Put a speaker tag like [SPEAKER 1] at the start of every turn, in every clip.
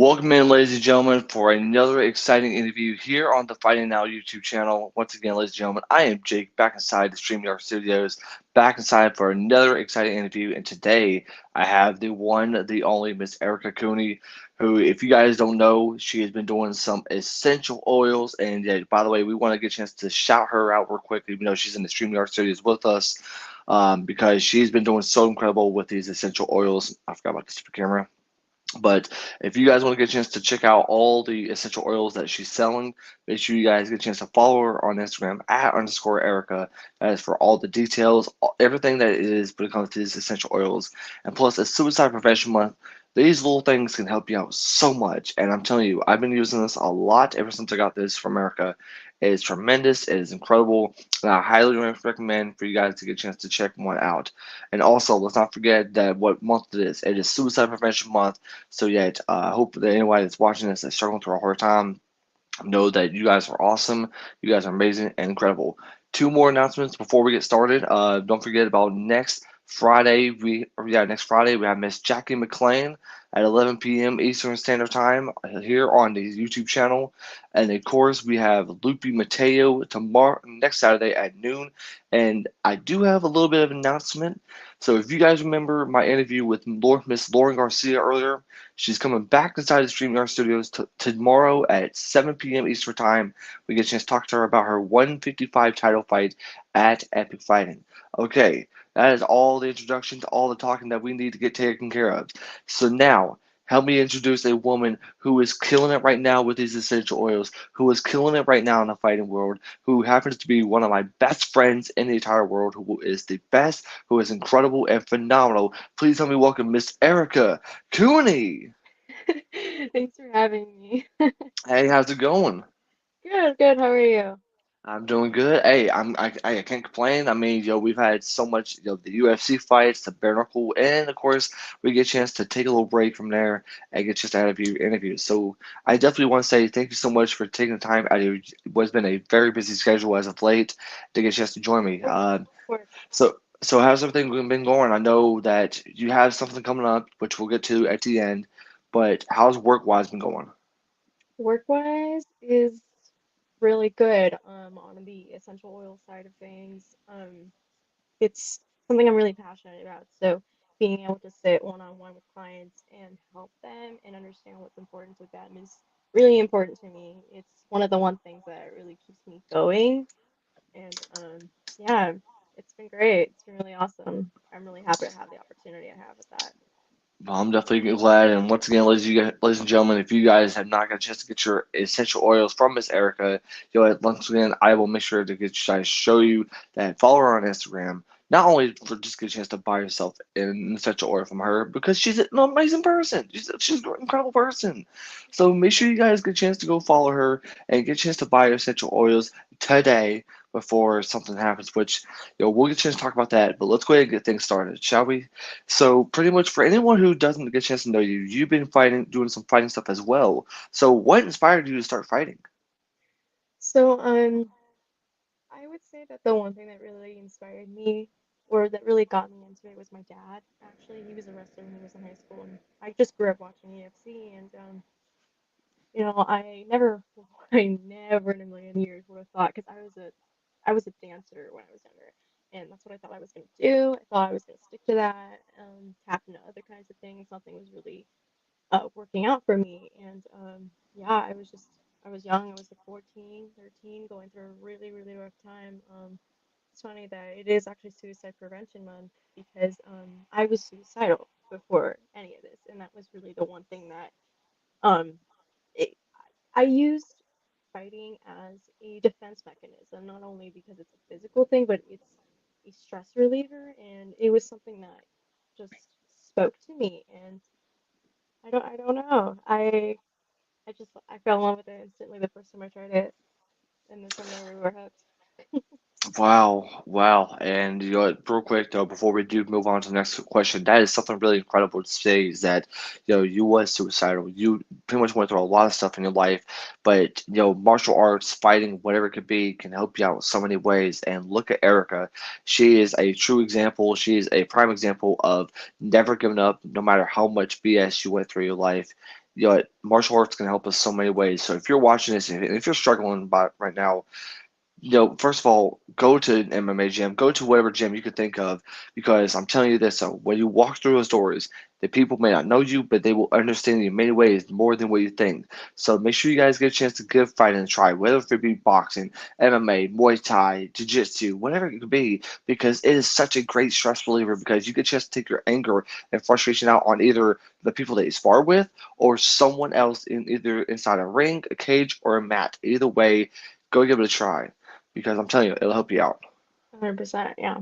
[SPEAKER 1] Welcome in, ladies and gentlemen, for another exciting interview here on the Fighting Now YouTube channel. Once again, ladies and gentlemen, I am Jake, back inside the StreamYard Studios, back inside for another exciting interview. And today, I have the one, the only Miss Erica Cooney, who, if you guys don't know, she has been doing some essential oils. And by the way, we want to get a chance to shout her out real quick, even though she's in the StreamYard Studios with us, because she's been doing so incredible with these essential oils. I forgot about this for camera. But if you guys want to get a chance to check out all the essential oils that she's selling, make sure you guys get a chance to follow her on Instagram @_ Erica. That is for all the details, everything that it is when it comes to these essential oils. And plus, it's Suicide Prevention Month. These little things can help you out so much. And I'm telling you, I've been using this a lot ever since I got this from America. It is tremendous. It is incredible. And I highly recommend for you guys to get a chance to check one out. And also, let's not forget that what month it is. It is Suicide Prevention Month. So yet, I hope that anybody that's watching this that's struggling through a hard time know that you guys are awesome. You guys are amazing and incredible. Two more announcements before we get started. Don't forget about next Friday. Next Friday we have Miss Jackie McLean at 11 p.m. Eastern Standard Time here on the YouTube channel, and of course we have Lupe Mateo tomorrow next Saturday at noon. And I do have a little bit of an announcement. So if you guys remember my interview with Miss Lauren Garcia earlier, she's coming back inside the StreamYard Studios tomorrow at 7 p.m. Eastern Time. We get a chance to talk to her about her 155 title fight at Epic Fighting. Okay, that is all the introduction to all the talking that we need to get taken care of. So now, help me introduce a woman who is killing it right now with these essential oils, who is killing it right now in the fighting world, who happens to be one of my best friends in the entire world, who is the best, who is incredible and phenomenal. Please help me welcome Miss Erica Cooney.
[SPEAKER 2] Thanks for having me.
[SPEAKER 1] Hey, how's it going?
[SPEAKER 2] Good, good. How are you?
[SPEAKER 1] I'm doing good. Hey, I can't complain. I mean, we've had so much, the UFC fights, the bare knuckle, and of course, we get a chance to take a little break from there and get just out of your interviews. So I definitely want to say thank you so much for taking the time out of what's been a very busy schedule as of late to get a chance to join me.
[SPEAKER 2] Of course.
[SPEAKER 1] So how's everything been going? I know that you have something coming up, which we'll get to at the end, but how's work-wise been going?
[SPEAKER 2] Work-wise is really good on the essential oil side of things. It's something I'm really passionate about. So being able to sit one-on-one with clients and help them and understand what's important to them is really important to me. It's one of the one things that really keeps me going. And yeah, it's been great. It's been really awesome. I'm really happy to have the opportunity I have with that.
[SPEAKER 1] Well, I'm definitely glad. And once again, ladies and gentlemen, if you guys have not got a chance to get your essential oils from Miss Erica, once again, I will make sure to show you that. Follow her on Instagram. Not only for just get a chance to buy yourself an essential oil from her, because she's an amazing person. She's an incredible person. So make sure you guys get a chance to go follow her and get a chance to buy your essential oils today before something happens. Which we'll get a chance to talk about that. But let's go ahead and get things started, shall we? So pretty much for anyone who doesn't get a chance to know you, you've been doing some fighting stuff as well. So what inspired you to start fighting?
[SPEAKER 2] So, I would say that the one thing that really inspired me or that really got me into it was my dad. Actually, he was a wrestler when he was in high school, and I just grew up watching UFC. And I never, I never in a million years would have thought because I was a dancer when I was younger, and that's what I thought I was gonna do. I thought I was gonna stick to that, tap into other kinds of things. Nothing was really working out for me. And yeah, I was young. I was like 14, 13, going through a really, really rough time. It's funny that it is actually Suicide Prevention Month because I was suicidal before any of this, and that was really the one thing that um, it, I used fighting as a defense mechanism, not only because it's a physical thing, but it's a stress reliever, and it was something that just spoke to me. And I don't know. I fell in love with it instantly the first time I tried it, and then from there we were hooked.
[SPEAKER 1] Wow, wow. And real quick though, before we do move on to the next question, that is something really incredible to say is that, you was suicidal. You pretty much went through a lot of stuff in your life, but martial arts, fighting, whatever it could be, can help you out in so many ways. And look at Erica. She is a true example. She is a prime example of never giving up, no matter how much BS you went through your life. martial arts can help us so many ways. So if you're watching this, and if you're struggling by right now, first of all, go to an MMA gym, go to whatever gym you could think of, because I'm telling you this, so when you walk through those doors, the people may not know you, but they will understand you in many ways more than what you think. So make sure you guys get a chance to give fighting a try, whether it be boxing, MMA, Muay Thai, Jiu-Jitsu, whatever it could be, because it is such a great stress reliever because you get a chance to take your anger and frustration out on either the people that you spar with or someone else in either inside a ring, a cage, or a mat. Either way, go give it a try because I'm telling you, it'll help you out.
[SPEAKER 2] 100%. Yeah.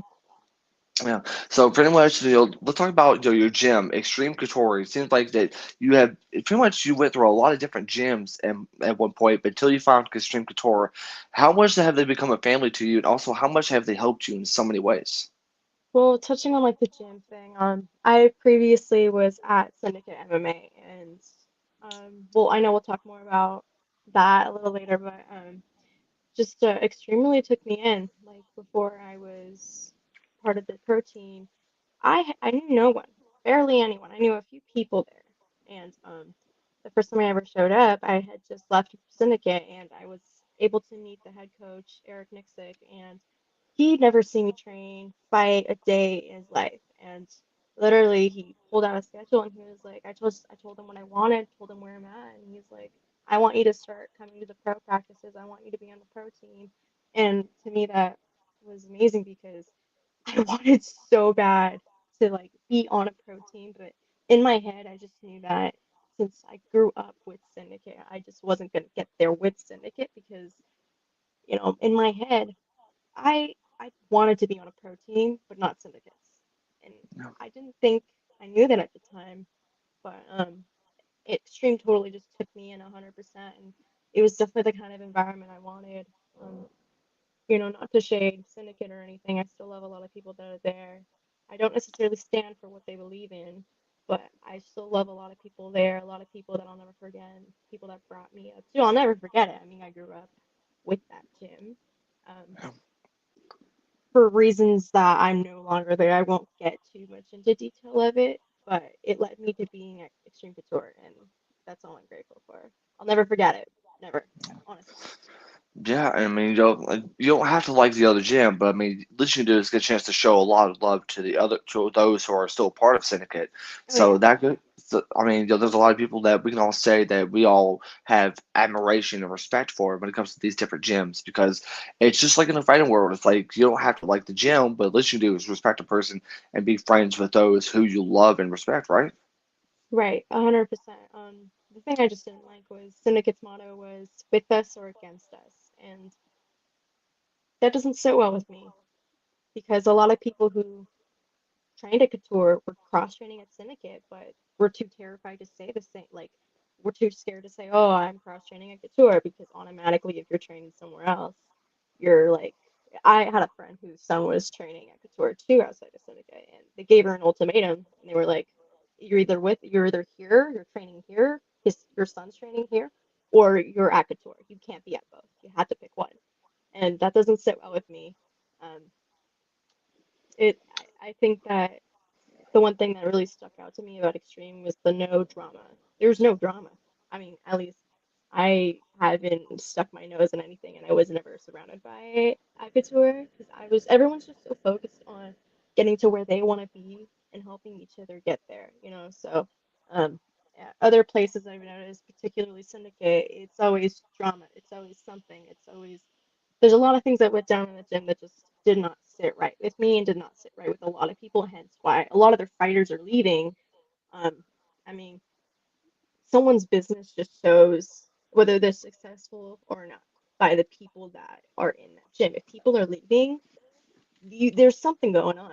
[SPEAKER 1] Yeah. So pretty much, let's talk about your gym, Extreme Couture. It seems like that pretty much you went through a lot of different gyms at one point, but until you found Extreme Couture, how much have they become a family to you, and also how much have they helped you in so many ways?
[SPEAKER 2] Well, touching on like the gym thing, I previously was at Syndicate MMA, and well, I know we'll talk more about that a little later, but just extremely took me in. Like before I was part of the pro team, I knew no one, barely anyone. I knew a few people there, and the first time I ever showed up, I had just left Syndicate, and I was able to meet the head coach, Eric Nixick, and he'd never seen me train, fight a day in his life. And literally, he pulled out a schedule and he was like, I told him what I wanted, told him where I'm at, and he's like, I want you to start coming to the pro practices. I want you to be on the pro team. And to me, that was amazing because I wanted so bad to like be on a pro team, but in my head, I just knew that since I grew up with Syndicate, I just wasn't gonna get there with Syndicate because, in my head, I wanted to be on a pro team, but not syndicates. And I didn't think I knew that at the time, but Extreme totally just took me in 100%, and it was definitely the kind of environment I wanted. Um, not to shade Syndicate or anything. I still love a lot of people that are there. I don't necessarily stand for what they believe in, but I still love a lot of people there, a lot of people that I'll never forget, and people that brought me up too. I'll never forget it. I mean, I grew up with that gym. Um, for reasons that I'm no longer there. I won't get too much into detail of it, but it led me to being at Extreme Couture, and that's all I'm grateful for. I'll never forget it. Never, honestly.
[SPEAKER 1] Yeah, I mean, you don't have to like the other gym, but I mean, at least you can do is get a chance to show a lot of love to those who are still part of Syndicate.
[SPEAKER 2] Oh yeah,
[SPEAKER 1] So that good. So, I mean, there's a lot of people that we can all say that we all have admiration and respect for when it comes to these different gyms because it's just like in the fighting world. It's like you don't have to like the gym, but at least you do is respect a person and be friends with those who you love and respect, right?
[SPEAKER 2] right, 100%. The thing I just didn't like was Syndicate's motto was "with us or against us," and that doesn't sit well with me because a lot of people who trained at Couture were cross training at Syndicate, but we're too terrified to say the same. Like, we're too scared to say, "Oh, I'm cross training at Couture," because automatically, if you're training somewhere else, you're like. I had a friend whose son was training at Couture too outside of Syndicate, and they gave her an ultimatum, and they were like, you're either here, you're training here, your son's training here, or you're at Couture. You can't be at both. You had to pick one, and that doesn't sit well with me. Um, I think that the one thing that really stuck out to me about Extreme was the no drama. There's no drama. I mean, at least I haven't stuck my nose in anything, and I was never surrounded by it at Couture because everyone's just so focused on getting to where they want to be and helping each other get there, So, at other places I've noticed, particularly Syndicate, it's always drama. It's always something. There's a lot of things that went down in the gym that just did not sit right with me and did not sit right with a lot of people, hence why a lot of their fighters are leaving. Um, I mean, someone's business just shows whether they're successful or not by the people that are in that gym. If people are leaving, there's something going on.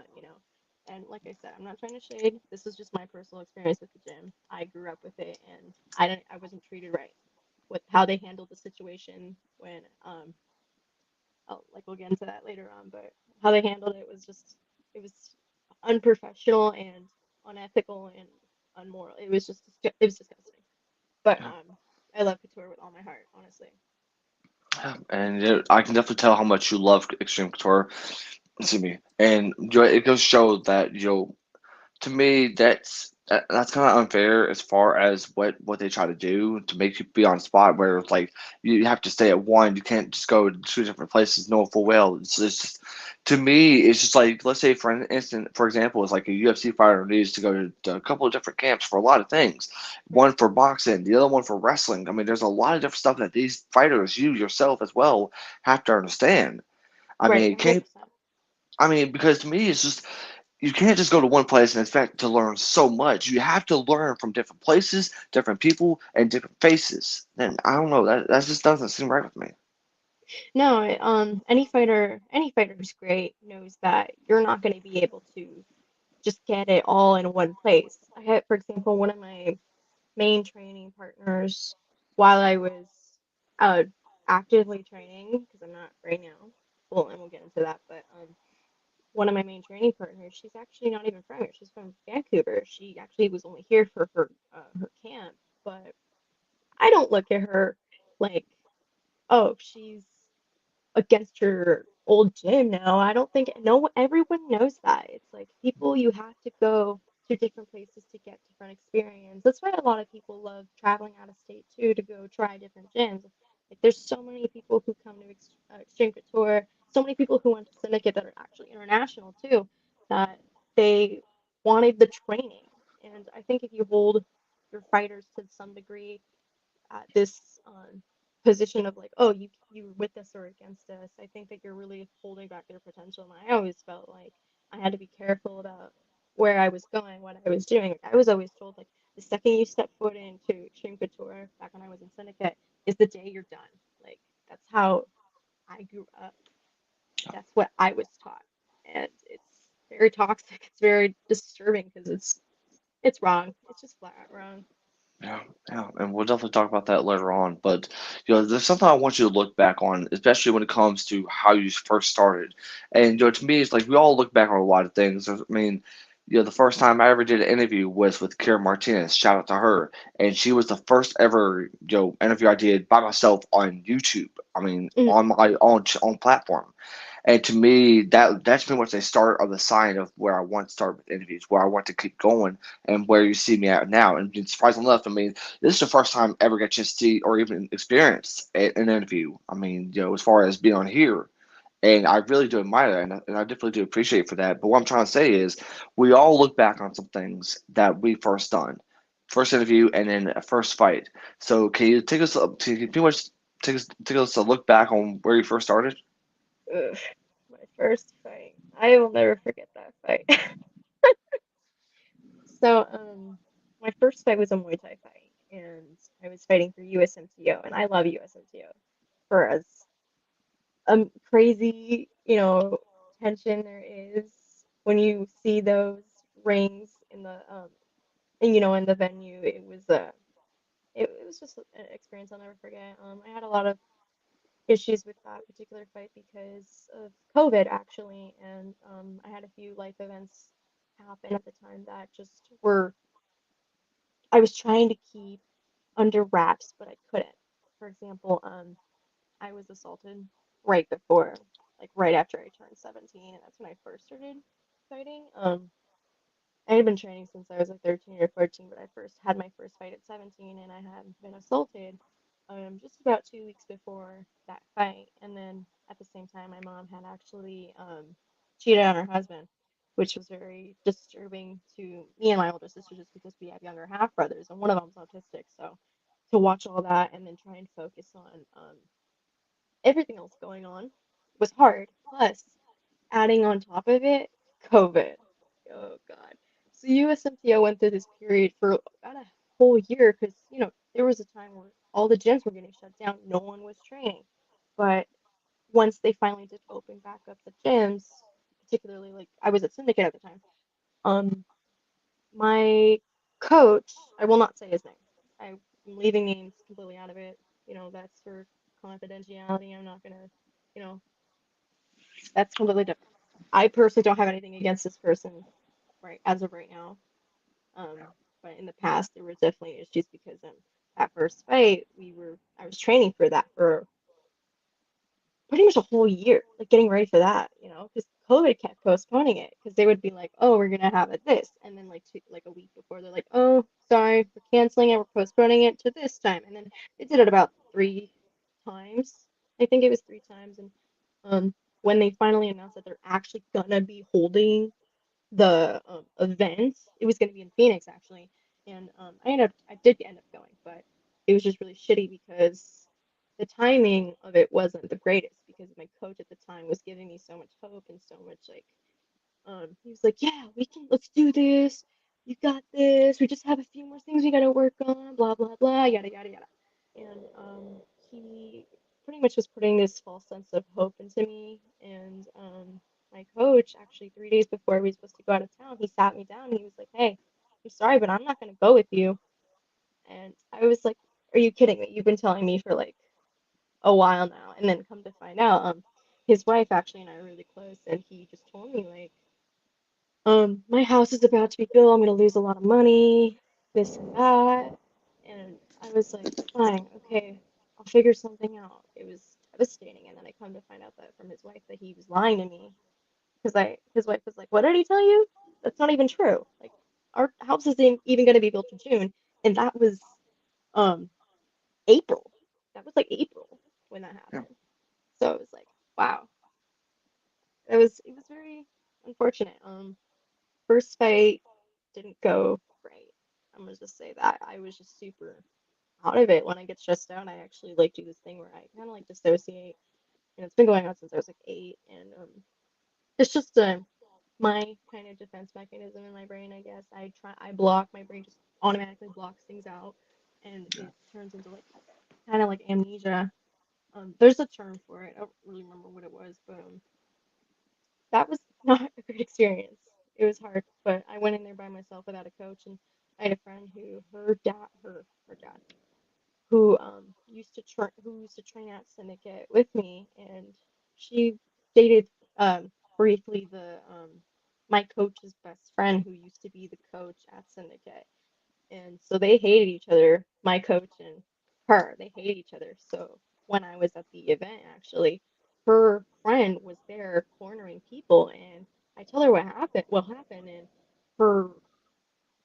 [SPEAKER 2] And like I said, I'm not trying to shade. This is just my personal experience with the gym. I grew up with it, and I wasn't treated right with how they handled the situation when like we'll get into that later on, but how they handled it was it was unprofessional and unethical and unmoral. It was disgusting. But I love Couture with all my heart, honestly.
[SPEAKER 1] And I can definitely tell how much you love Extreme Couture. Excuse me. And it goes to show that to me, that's kind of unfair as far as what they try to do to make you be on spot where it's like you have to stay at one. You can't just go to two different places knowing full well. It's just to me, it's just like let's say for an instant, for example, it's like a UFC fighter needs to go to a couple of different camps for a lot of things.
[SPEAKER 2] Right.
[SPEAKER 1] One for boxing, the other one for wrestling. I mean, there's a lot of different stuff that these fighters, you yourself as well, have to understand. I
[SPEAKER 2] Right,
[SPEAKER 1] mean, can't
[SPEAKER 2] 100%.
[SPEAKER 1] I mean, because to me, it's just you can't just go to one place and expect to learn so much. You have to learn from different places, different people, and different faces. And I don't know, that just doesn't seem right with me.
[SPEAKER 2] No, any fighter who's great knows that you're not going to be able to just get it all in one place. I had, for example, one of my main training partners while I was uh, actively training, because I'm not right now. Well, and we'll get into that, but one of my main training partners, she's actually not even from here. She's from Vancouver. She actually was only here for her camp, but I don't look at her like, oh, she's against her old gym now. I don't think no everyone knows that. It's like people you have to go to different places to get different experience. That's why a lot of people love traveling out of state too to go try different gyms. Like there's so many people who come to Extreme Couture, so many people who went to Syndicate that are actually international too, that they wanted the training. And I think if you hold your fighters to some degree at this position of like, oh, you with us or against us, I think that you're really holding back their potential. And I always felt like I had to be careful about where I was going, what I was doing. Like, I was always told like the second you step foot into Extreme Couture, back when I was in Syndicate, is the day you're done. Like that's how I grew up. That's what I was taught, and it's very toxic. It's very disturbing because it's wrong. It's just flat out wrong.
[SPEAKER 1] Yeah, yeah, and we'll definitely talk about that later on. But there's something I want you to look back on, especially when it comes to how you first started. And to me, it's like we all look back on a lot of things. I mean, the first time I ever did an interview was with Kara Martinez. Shout out to her, and she was the first ever interview I did by myself on YouTube. I mean,
[SPEAKER 2] Mhm.
[SPEAKER 1] on my own platform. And to me, that's pretty much a start of the sign of where I want to start with interviews, where I want to keep going, and where you see me at now. And surprisingly enough, I mean, this is the first time I ever got to see or even experience an interview. I mean, as far as being on here. And I really do admire that, and I definitely do appreciate for that. But what I'm trying to say is, we all look back on some things that we first done, first interview, and then a first fight. So can you take us up to pretty much take us a look back on where you first started?
[SPEAKER 2] Ugh, my first fight. I will never forget that fight. So, my first fight was a Muay Thai fight, and I was fighting for USMTO, and I love USMTO for as crazy, tension there is when you see those rings in the in the venue. It was just an experience I'll never forget. I had a lot of issues with that particular fight because of COVID actually, and I had a few life events happen at the time that just were I was trying to keep under wraps, but I couldn't. For example, I was assaulted right before, like right after I turned 17, and that's when I first started fighting. I had been training since I was like 13 or 14, but I first had my first fight at 17, and I had been assaulted just about 2 weeks before that fight. And then at the same time, my mom had actually cheated on her husband, which was very disturbing to me and my older sister just because we have younger half brothers, and one of them's autistic. So to watch all that and then try and focus on everything else going on was hard. Plus, adding on top of it, COVID. Oh God. So USMTO went through this period for about a whole year because, there was a time where all the gyms were getting shut down. No one was training. But once they finally did open back up the gyms, particularly like I was at Syndicate at the time, um, my coach, I will not say his name. I'm leaving names completely out of it. That's for confidentiality. I'm not gonna, you know, that's completely different. I personally don't have anything against this person right as of right now. Um, but in the past, there were definitely issues because that first fight, I was training for that for pretty much a whole year, like getting ready for that, because COVID kept postponing it because they would be like, "Oh, we're gonna have it this," and then like a week before, they're like, "Oh, sorry, we're canceling it. We're postponing it to this time." And then they did it about 3 times. I think it was 3 times. And um, when they finally announced that they're actually gonna be holding the event, it was gonna be in Phoenix actually, and I did end up going, but it was just really shitty because the timing of it wasn't the greatest because my coach at the time was giving me so much hope and so much like he was like, "Yeah, let's do this. You got this. We just have a few more things we gotta work on, blah blah blah, yada yada yada." And he pretty much was putting this false sense of hope into me. And my coach, actually 3 days before we were supposed to go out of town, he sat me down and he was like, "Hey, I'm sorry, but I'm not gonna go with you." And I was like, "Are you kidding me? You've been telling me for like a while now." And then come to find out, his wife actually and I are really close, and he just told me like, my house is about to be built. I'm gonna lose a lot of money, this and that. And I was like, fine, okay, I'll figure something out. It was devastating. And then I come to find out that from his wife that he was lying to me because his wife was like, "What did he tell you? That's not even true. Like, our house isn't even gonna be built in June." And that was um April. That was like April when that
[SPEAKER 1] Yeah.
[SPEAKER 2] happened. So it was like, wow, it was very unfortunate. First fight didn't go great. I'm gonna just say that. I was just super out of it. When I get stressed out, I actually like do this thing where I kind of like dissociate, and it's been going on since I was like 8. And it's just my kind of defense mechanism in my brain, I guess. I block my brain just automatically blocks things out, and it turns into like kind of like amnesia. There's a term for it. I don't really remember what it was, but that was not a great experience. It was hard, but I went in there by myself without a coach, and I had a friend who her dad who used to train at Syndicate with me, and she dated briefly the my coach's best friend who used to be the coach at Syndicate, and so they hated each other. My coach and her, they hated each other. So when I was at the event, actually, her friend was there cornering people, and I told her what happened, and her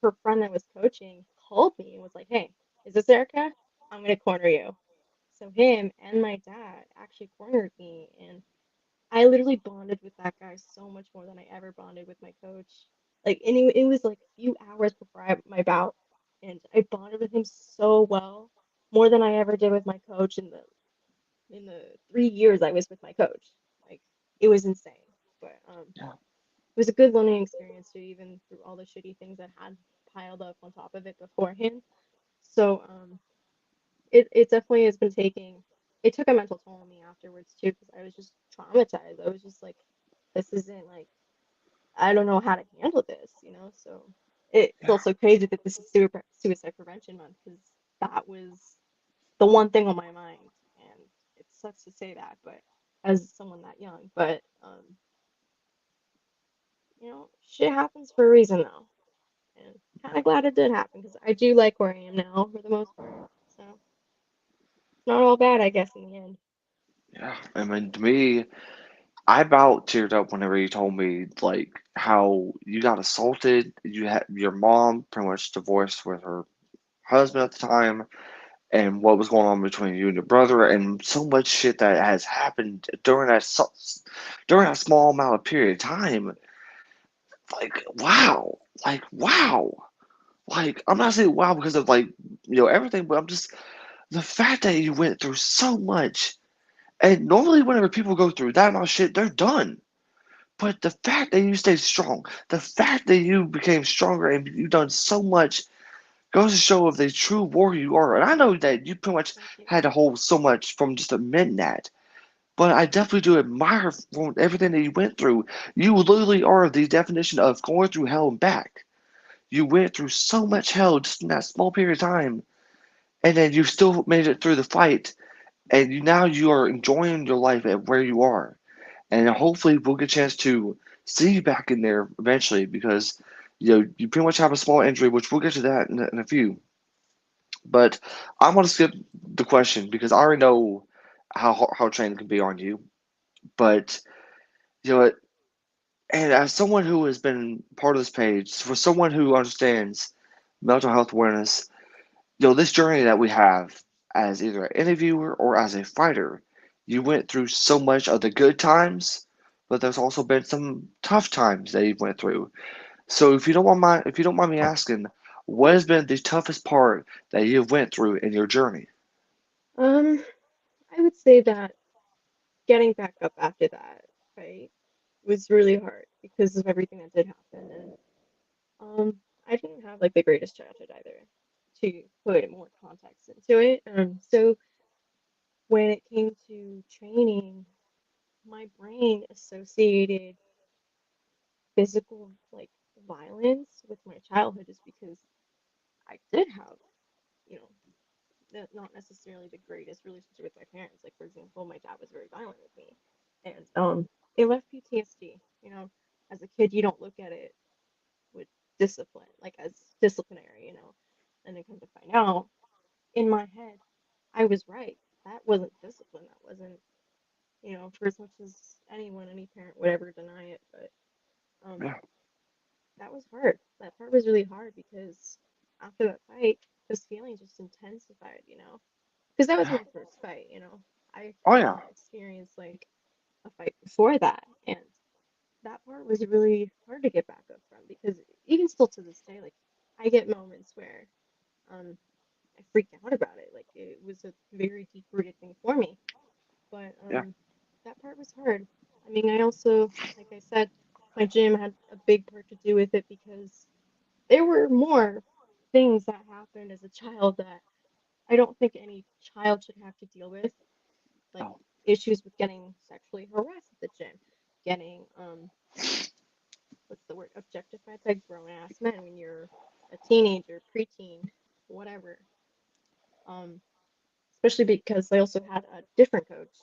[SPEAKER 2] her friend that was coaching called me and was like, "Hey, is this Erica? I'm gonna corner you." So him and my dad actually cornered me, and I literally bonded with that guy so much more than I ever bonded with my coach. Like, and it was like a few hours before my bout, and I bonded with him so well, more than I ever did with my coach in the 3 years I was with my coach. Like, it was insane. But
[SPEAKER 1] Yeah.
[SPEAKER 2] it was a good learning experience too, even through all the shitty things that had piled up on top of it beforehand. So it definitely has been taking it took a mental toll on me afterwards too because I was just traumatized. I was just like, this isn't like I don't know how to handle this, you know. So it's
[SPEAKER 1] Yeah.
[SPEAKER 2] also crazy that this is suicide prevention month because that was the one thing on my mind, and it sucks to say that, but as someone that young, but shit happens for a reason though, and kind of glad it did happen because I do like where I am now for the most part. So it's not all bad, I guess, in the end.
[SPEAKER 1] Yeah. I mean, to me, I about teared up whenever you told me like how you got assaulted. You had your mom pretty much divorced with her husband at the time, and what was going on between you and your brother, and so much shit that has happened during that small amount of period of time. Wow, wow. Like I'm not saying wow because of everything, but I'm just the fact that you went through so much. And normally, whenever people go through that amount of shit, they're done. But the fact that you stayed strong, the fact that you became stronger and you've done so much goes to show of the true warrior you are. And I know that you pretty much
[SPEAKER 2] Thank you.
[SPEAKER 1] had to hold so much from just admitting that. But I definitely do admire from everything that you went through. You literally are the definition of going through hell and back. You went through so much hell just in that small period of time, and then you still made it through the fight, and now you are enjoying your life at where you are. And hopefully we'll get a chance to see you back in there eventually because you pretty much have a small injury, which we'll get to that in a few. But I'm gonna skip the question because I already know how training can be on you. But you know what? And as someone who has been part of this page, for someone who understands mental health awareness, this journey that we have as either an interviewer or as a fighter, you went through so much of the good times, but there's also been some tough times that you went through. So if you don't mind me asking, what has been the toughest part that you've went through in your journey?
[SPEAKER 2] Um, I would say that getting back up after that fight was really hard because of everything that did happen, and I didn't have like the greatest childhood either, to put more context into it. So when it came to training, my brain associated physical like violence with my childhood just because I did have, you know, not necessarily the greatest relationship with my parents. Like for example, my dad was very violent with me, and it left PTSD. As a kid, you don't look at it with discipline, like as disciplinary, and then come to find out, in my head, I was right. That wasn't discipline. That wasn't, for as much as any parent would ever deny it, but um,
[SPEAKER 1] Yeah,
[SPEAKER 2] that was hard. That part was really hard because after that fight, those feelings just intensified. Because that was
[SPEAKER 1] yeah.
[SPEAKER 2] my first fight. I
[SPEAKER 1] Oh yeah,
[SPEAKER 2] hadn't experienced like a fight before that, and that part was really hard to get back up from because even still to this day, like I get moments where um I freak out about it. Like it was a very deep rooted thing for me. But
[SPEAKER 1] yeah,
[SPEAKER 2] that part was hard. I mean, I also, like I said, my gym had a big part to do with it because there were more things that happened as a child that I don't think any child should have to deal with, like
[SPEAKER 1] oh,
[SPEAKER 2] issues with getting sexually harassed at the gym, getting what's the word, objectified by grown ass men when you're a teenager, preteen, whatever. Um, Especially because I also had a different coach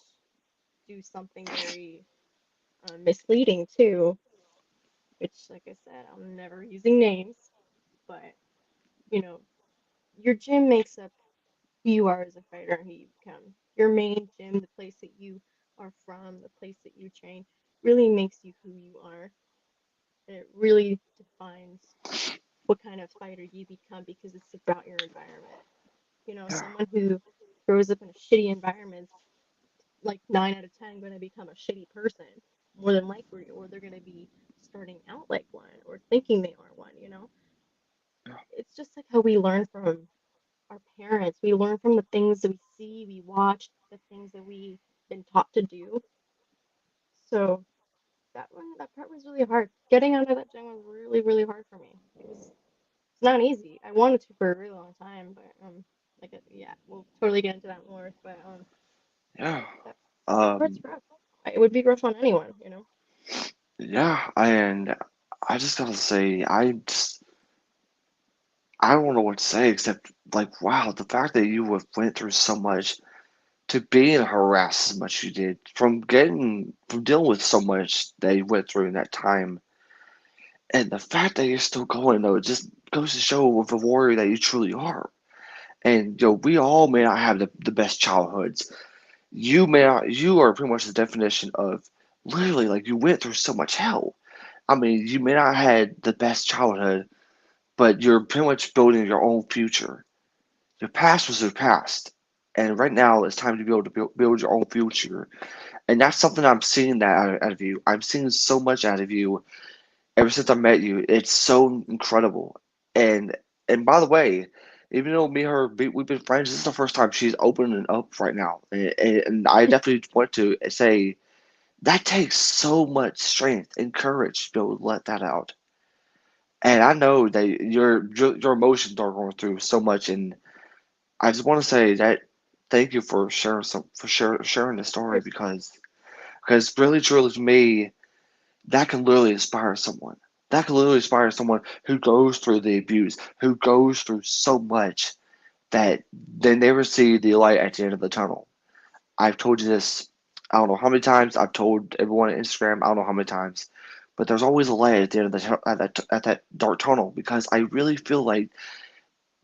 [SPEAKER 2] do something very misleading too, which, like I said, I'm never using names, but you know, your gym makes up who you are as a fighter and who you become. Your main gym, the place that you are from, the place that you train, really makes you who you are. And it really defines what kind of fighter you become because it's about your environment.
[SPEAKER 1] yeah,
[SPEAKER 2] Someone who grows up in a shitty environment, like 9 out of 10, going to become a shitty person more than likely, or they're going to be starting out like one or thinking they are one.
[SPEAKER 1] yeah,
[SPEAKER 2] It's just like how we learn from our parents. We learn from the things that we see, we watch, the things that we've been taught to do. So that part was really hard. Getting out of that gym was really, really hard for me. It's not easy. I wanted to for a really long time, but like yeah, we'll totally get into that more. But
[SPEAKER 1] yeah.
[SPEAKER 2] that that part's
[SPEAKER 1] Um,
[SPEAKER 2] rough. It would be rough on anyone.
[SPEAKER 1] yeah, and I just gotta say, I don't know what to say except like, wow, the fact that you have went through so much to being harassed as much as you did, from dealing with so much that you went through in that time, and the fact that you're still going though, it just goes to show with the warrior that you truly are. And we all may not have the best childhoods. You are pretty much the definition of literally like you went through so much hell. I mean, you may not have had the best childhood, but you're pretty much building your own future. Your past was your past, and right now it's time to be able to build your own future. And that's something I'm seeing that out of you. I'm seeing so much out of you ever since I met you. It's so incredible. And and by the way, even though me and her we've been friends, this is the first time she's opening up right now. And I definitely want to say that takes so much strength and courage to be able to let that out. And I know that your emotions are going through so much, and I just want to say that thank you for sharing the
[SPEAKER 2] Of
[SPEAKER 1] story
[SPEAKER 2] course.
[SPEAKER 1] because really truly to me that can literally inspire someone. That can literally inspire someone who goes through the abuse, who goes through so much that they never see the light at the end of the tunnel. I've told you this, I don't know how many times. I've told everyone on Instagram, I don't know how many times, but there's always a light at the end of at that dark tunnel because I really feel like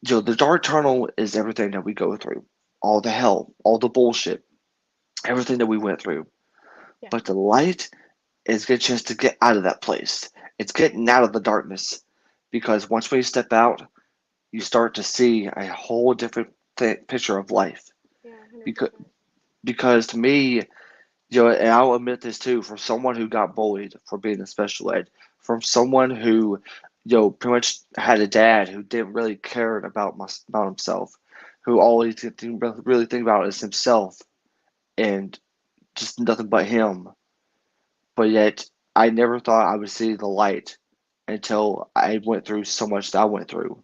[SPEAKER 1] the dark tunnel is everything that we go through, all the hell, all the bullshit, everything that we went through.
[SPEAKER 2] Yeah.
[SPEAKER 1] But the light is get a chance to get out of that place. It's getting out of the darkness, because once when you step out, you start to see a whole different picture of life.
[SPEAKER 2] Yeah,
[SPEAKER 1] Because
[SPEAKER 2] 100%.
[SPEAKER 1] because to me, and I'll admit this too, for someone who got bullied for being a special ed, from someone who, pretty much had a dad who didn't really care about himself, who all he didn't really think about is himself and just nothing but him. But yet, I never thought I would see the light until I went through so much that I went through.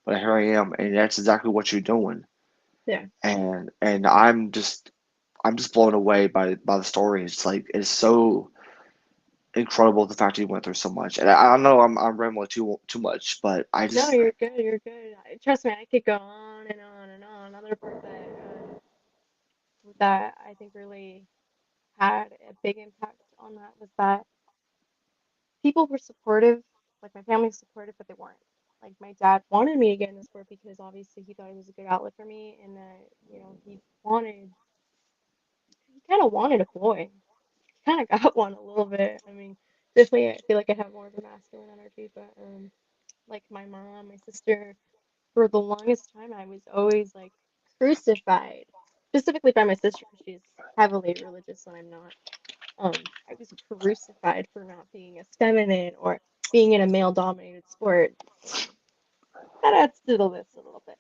[SPEAKER 1] But here I am, and that's exactly what you're doing.
[SPEAKER 2] Yeah.
[SPEAKER 1] And I'm just blown away by the story. It's like it's so incredible the fact he went through so much. And I don't know I'm rambling too much, but I
[SPEAKER 2] No,
[SPEAKER 1] just
[SPEAKER 2] you're good. You're good. Trust me, I could go on and on and on. Another part that I think really had a big impact on that was that people were supportive. Like my family was supportive, but they weren't. Like my dad wanted me to get into sport because obviously he thought it was a good outlet for me, and he kind of wanted a boy. He kind of got one a little bit. I mean, definitely I feel like I have more of a masculine energy, but like my mom, my sister, for the longest time, I was always like crucified, specifically by my sister because she's heavily religious and I'm not. I was crucified for not being as feminine or being in a male-dominated sport. So that adds to the list a little bit.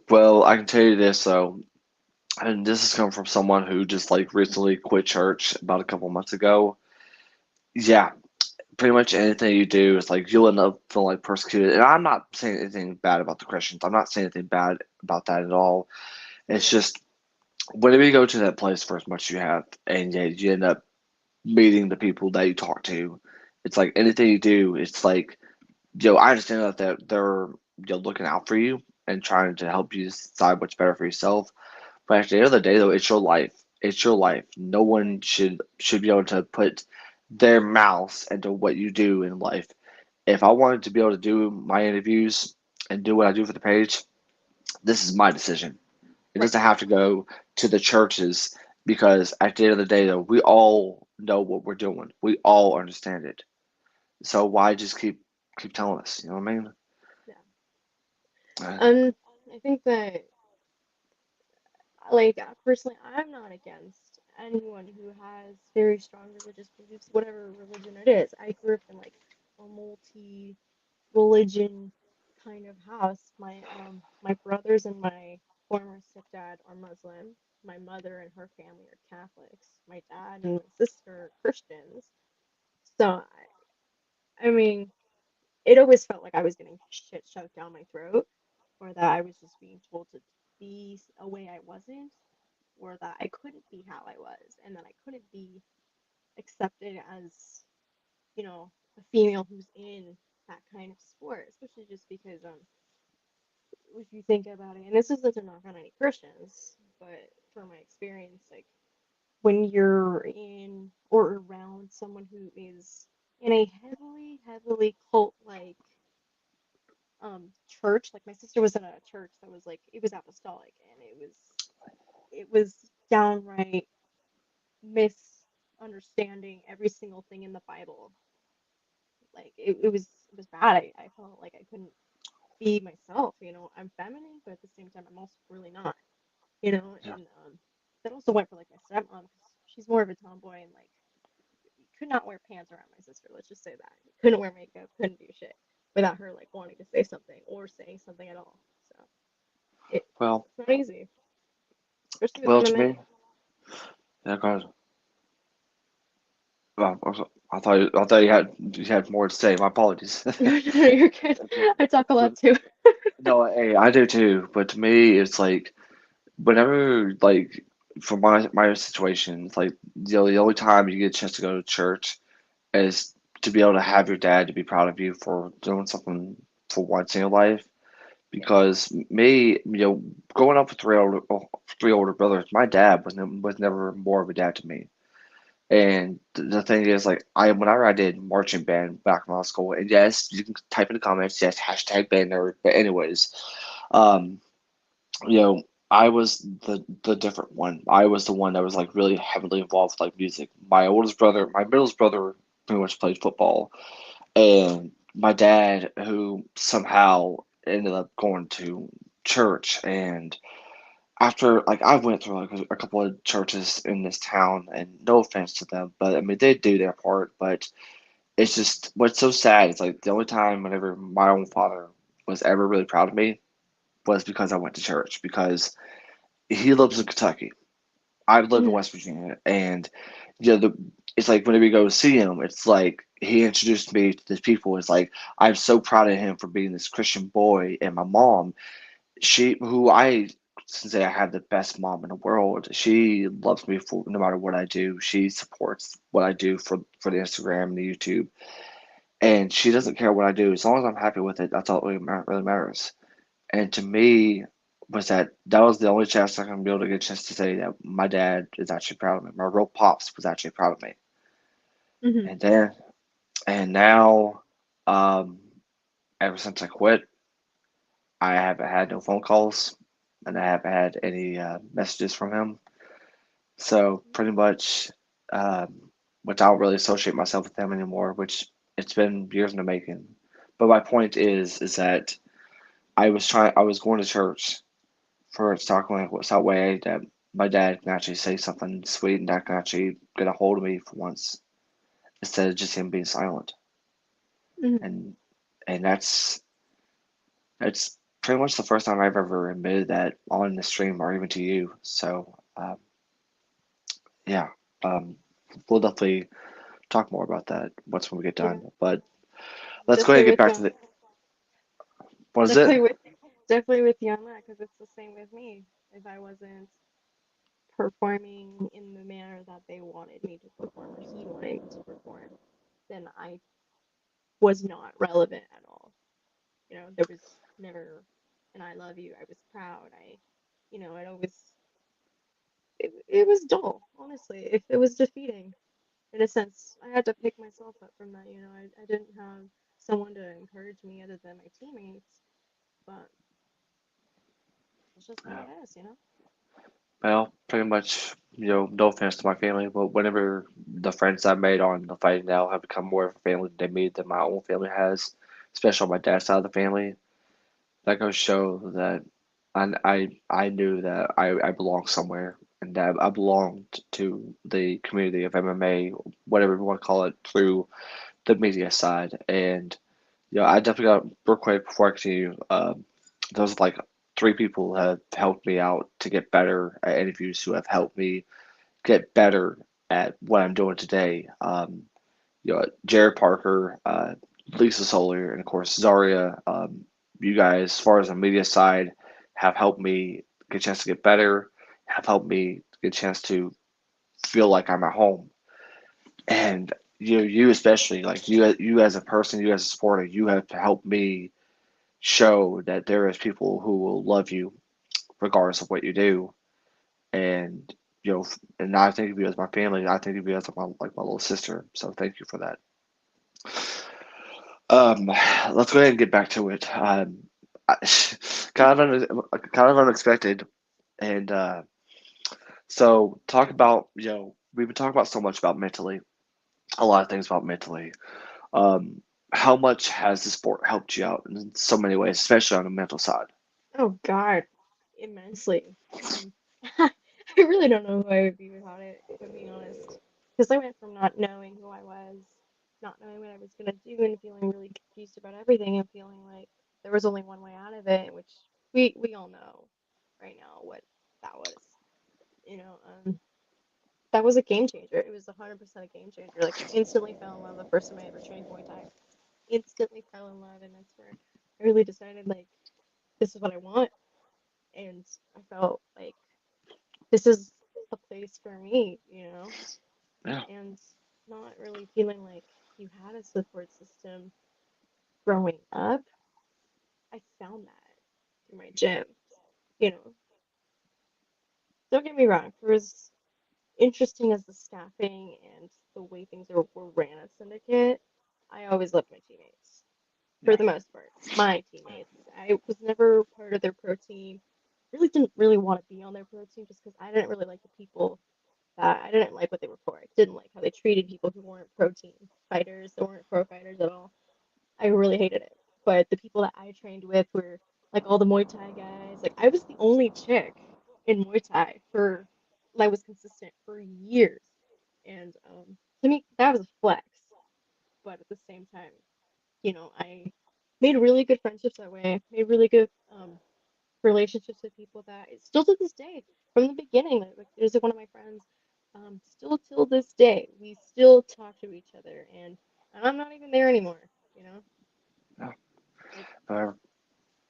[SPEAKER 1] well, I can tell you this though, and this is coming from someone who just like recently quit church about a couple months ago. Yeah, pretty much anything you do is like you'll end up feeling like persecuted. And I'm not saying anything bad about the Christians. I'm not saying anything bad about that at all. It's
[SPEAKER 2] Yeah,
[SPEAKER 1] just whenever you go to that place for as much as you have, and yeah, you end up meeting the people that you talk to, it's like anything you do, it's like, I understand that they're looking out for you and trying to help you decide what's better for yourself. But at the end of the day, though, it's your life. It's your life. No one should be able to put their mouths into what you do in life. If I wanted to be able to do my interviews and do what I do for the page, this is my decision. It
[SPEAKER 2] right.
[SPEAKER 1] doesn't have to go to the churches, because at the end of the day, though, we all know what we're doing. We all understand it. So why just keep telling us? You know what I mean?
[SPEAKER 2] Yeah.
[SPEAKER 1] Uh,
[SPEAKER 2] Um, I think that like personally, I'm not against anyone who has very strong religious beliefs, whatever religion it is. I grew up in like a multi-religion kind of house. My brothers and my former stepdad are Muslim. My mother and her family are Catholics. My dad and my sister are Christians. So I mean, it always felt like I was getting shit shoved down my throat, or that I was just being told to be a way I wasn't, or that I couldn't be how I was, and that I couldn't be accepted as, a female who's in that kind of sport, especially just because if you think about it, and this isn't to knock on any Christians, but from my experience, like when you're in or around someone who is in a heavily, heavily cult like church, like my sister was in a church that was like it was apostolic and it was downright misunderstanding every single thing in the Bible. Like it was bad. I felt like I couldn't be myself. I'm feminine, but at the same time, I'm also really not.
[SPEAKER 1] yeah.
[SPEAKER 2] And that also went for like my stepmom because she's more of a tomboy and like could not wear pants around my sister. Let's just say that couldn't wear makeup, couldn't do shit without her like wanting to say something or saying something at all. So
[SPEAKER 1] Well,
[SPEAKER 2] it's not easy, especially with
[SPEAKER 1] well, to
[SPEAKER 2] MMA.
[SPEAKER 1] me, yeah, go ahead. Well, I thought you had more to say. My apologies.
[SPEAKER 2] No, no, you're good. I talk a lot too.
[SPEAKER 1] No, hey, I do too. But to me, it's like whenever, like, for my situation, it's like the only time you get a chance to go to church is to be able to have your dad to be proud of you for doing something for once in your life. Because me, growing up with three older brothers, my dad was never more of a dad to me. And the thing is, like, whenever I did marching band back in law school, and yes, you can type in the comments, yes, hashtag band nerd. But anyways, um, you know. I was the different one. I was the one that was like really heavily involved with like music. My middle brother pretty much played football, and my dad, who somehow ended up going to church, and after like I went through like a couple of churches in this town, and no offense to them, but I mean they do their part, but it's just what's so sad is like the only time whenever my own father was ever really proud of me was because I went to church because he lives in Kentucky. I live in
[SPEAKER 2] Mhm.
[SPEAKER 1] West Virginia, and it's like whenever you go to see him, it's like he introduced me to these people. It's like I'm so proud of him for being this Christian boy, and my mom, who I say I have the best mom in the world. She loves me for no matter what I do. She supports what I do for the Instagram and the YouTube, and she doesn't care what I do as long as I'm happy with it. That's all that really matters. And to me, that was the only chance I can be able to get a chance to say that my dad is actually proud of me. My real pops was actually proud of me.
[SPEAKER 2] Mhm.
[SPEAKER 1] And then and now, um, ever since I quit, I haven't had no phone calls, and I haven't had any messages from him. So pretty much, which I don't really associate myself with him anymore. Which it's been years in the making. But my point is that I was going to church for it to talk like what's that way that my dad can actually say something sweet and that can actually get a hold of me for once instead of just him being silent.
[SPEAKER 2] Mhm.
[SPEAKER 1] And and that's pretty much the first time I've ever admitted that on the stream or even to you. So yeah, um, we'll definitely talk more about that once when we get
[SPEAKER 2] Yeah.
[SPEAKER 1] done. But let's go ahead
[SPEAKER 2] Definitely
[SPEAKER 1] and get
[SPEAKER 2] with
[SPEAKER 1] back
[SPEAKER 2] you
[SPEAKER 1] to
[SPEAKER 2] on
[SPEAKER 1] the
[SPEAKER 2] that.
[SPEAKER 1] what is it?
[SPEAKER 2] Definitely with definitely with you on that because it's the same with me. If I wasn't performing in the manner that they wanted me to perform or he wanted me to perform, then I was not relevant at all. There was never an I love you. I was proud. It always it was dull, honestly. It was defeating in a sense. I had to pick myself up from that. I didn't have someone to encourage me other than my teammates, but it's just how
[SPEAKER 1] Yeah.
[SPEAKER 2] it is.
[SPEAKER 1] Well, pretty much, no offense to my family, but whenever the friends I made on the fighting now have become more of a family to me than my own family has, especially on my dad's side of the family, that goes to show that I knew that I belonged somewhere and that I belonged to the community of MMA, whatever you want to call it, through the media side. And I definitely got real quick before I continue. Those like three people have helped me out to get better at interviews who have helped me get better at what I'm doing today. Jared Parker, Lisa Soler, and of course Zaria. You guys, as far as the media side, have helped me get a chance to get better, have helped me get a chance to feel like I'm at home. And you especially, like you as a person, you as a supporter, you have helped me show that there is people who will love you regardless of what you do. And and I think of you as my family. I think of you as my little sister. So thank you for that. Let's go ahead and get back to it. Kind of unexpected, and so talk about we've been talking about so much about mentally, a lot of things about mentally. Um, how much has the sport helped you out in so many ways, especially on the mental side?
[SPEAKER 2] Oh God, immensely. I really don't know who I would be without it, if I'm being honest. Because I went from not knowing who I was, not knowing what I was gonna do, and feeling really confused about everything, and feeling like there was only one way out of it, which we all know right now what that was. You know, um, that was a game changer. It was 100% a game changer. Like I instantly fell in love the first time I ever trained Muay Thai. Instantly fell in love, and that's where I really decided like this is what I want, and I felt like this is the place for me,
[SPEAKER 1] Yeah,
[SPEAKER 2] and not really feeling like you had a support system growing up. I found that through my gym. You know, don't get me wrong, for as interesting as the staffing and the way things were ran at Syndicate, I always loved my teammates for
[SPEAKER 1] yeah,
[SPEAKER 2] the most part. My teammates. I was never part of their pro team. really didn't really want to be on their pro team just because I didn't really like the people that I didn't like what they were for. I didn't like how they treated people who weren't pro team fighters, that weren't pro fighters at all. I really hated it. But the people that I trained with were like all the Muay Thai guys. Like I was the only chick in Muay Thai for that was consistent for years. And to me that was a flex. But at the same time, I made really good friendships that way. Made really good relationships with people that still to this day, from the beginning, like there's one of my friends, still till this day, we still talk to each other, and I'm not even there anymore. You know,
[SPEAKER 1] Yeah.
[SPEAKER 2] like
[SPEAKER 1] Uh,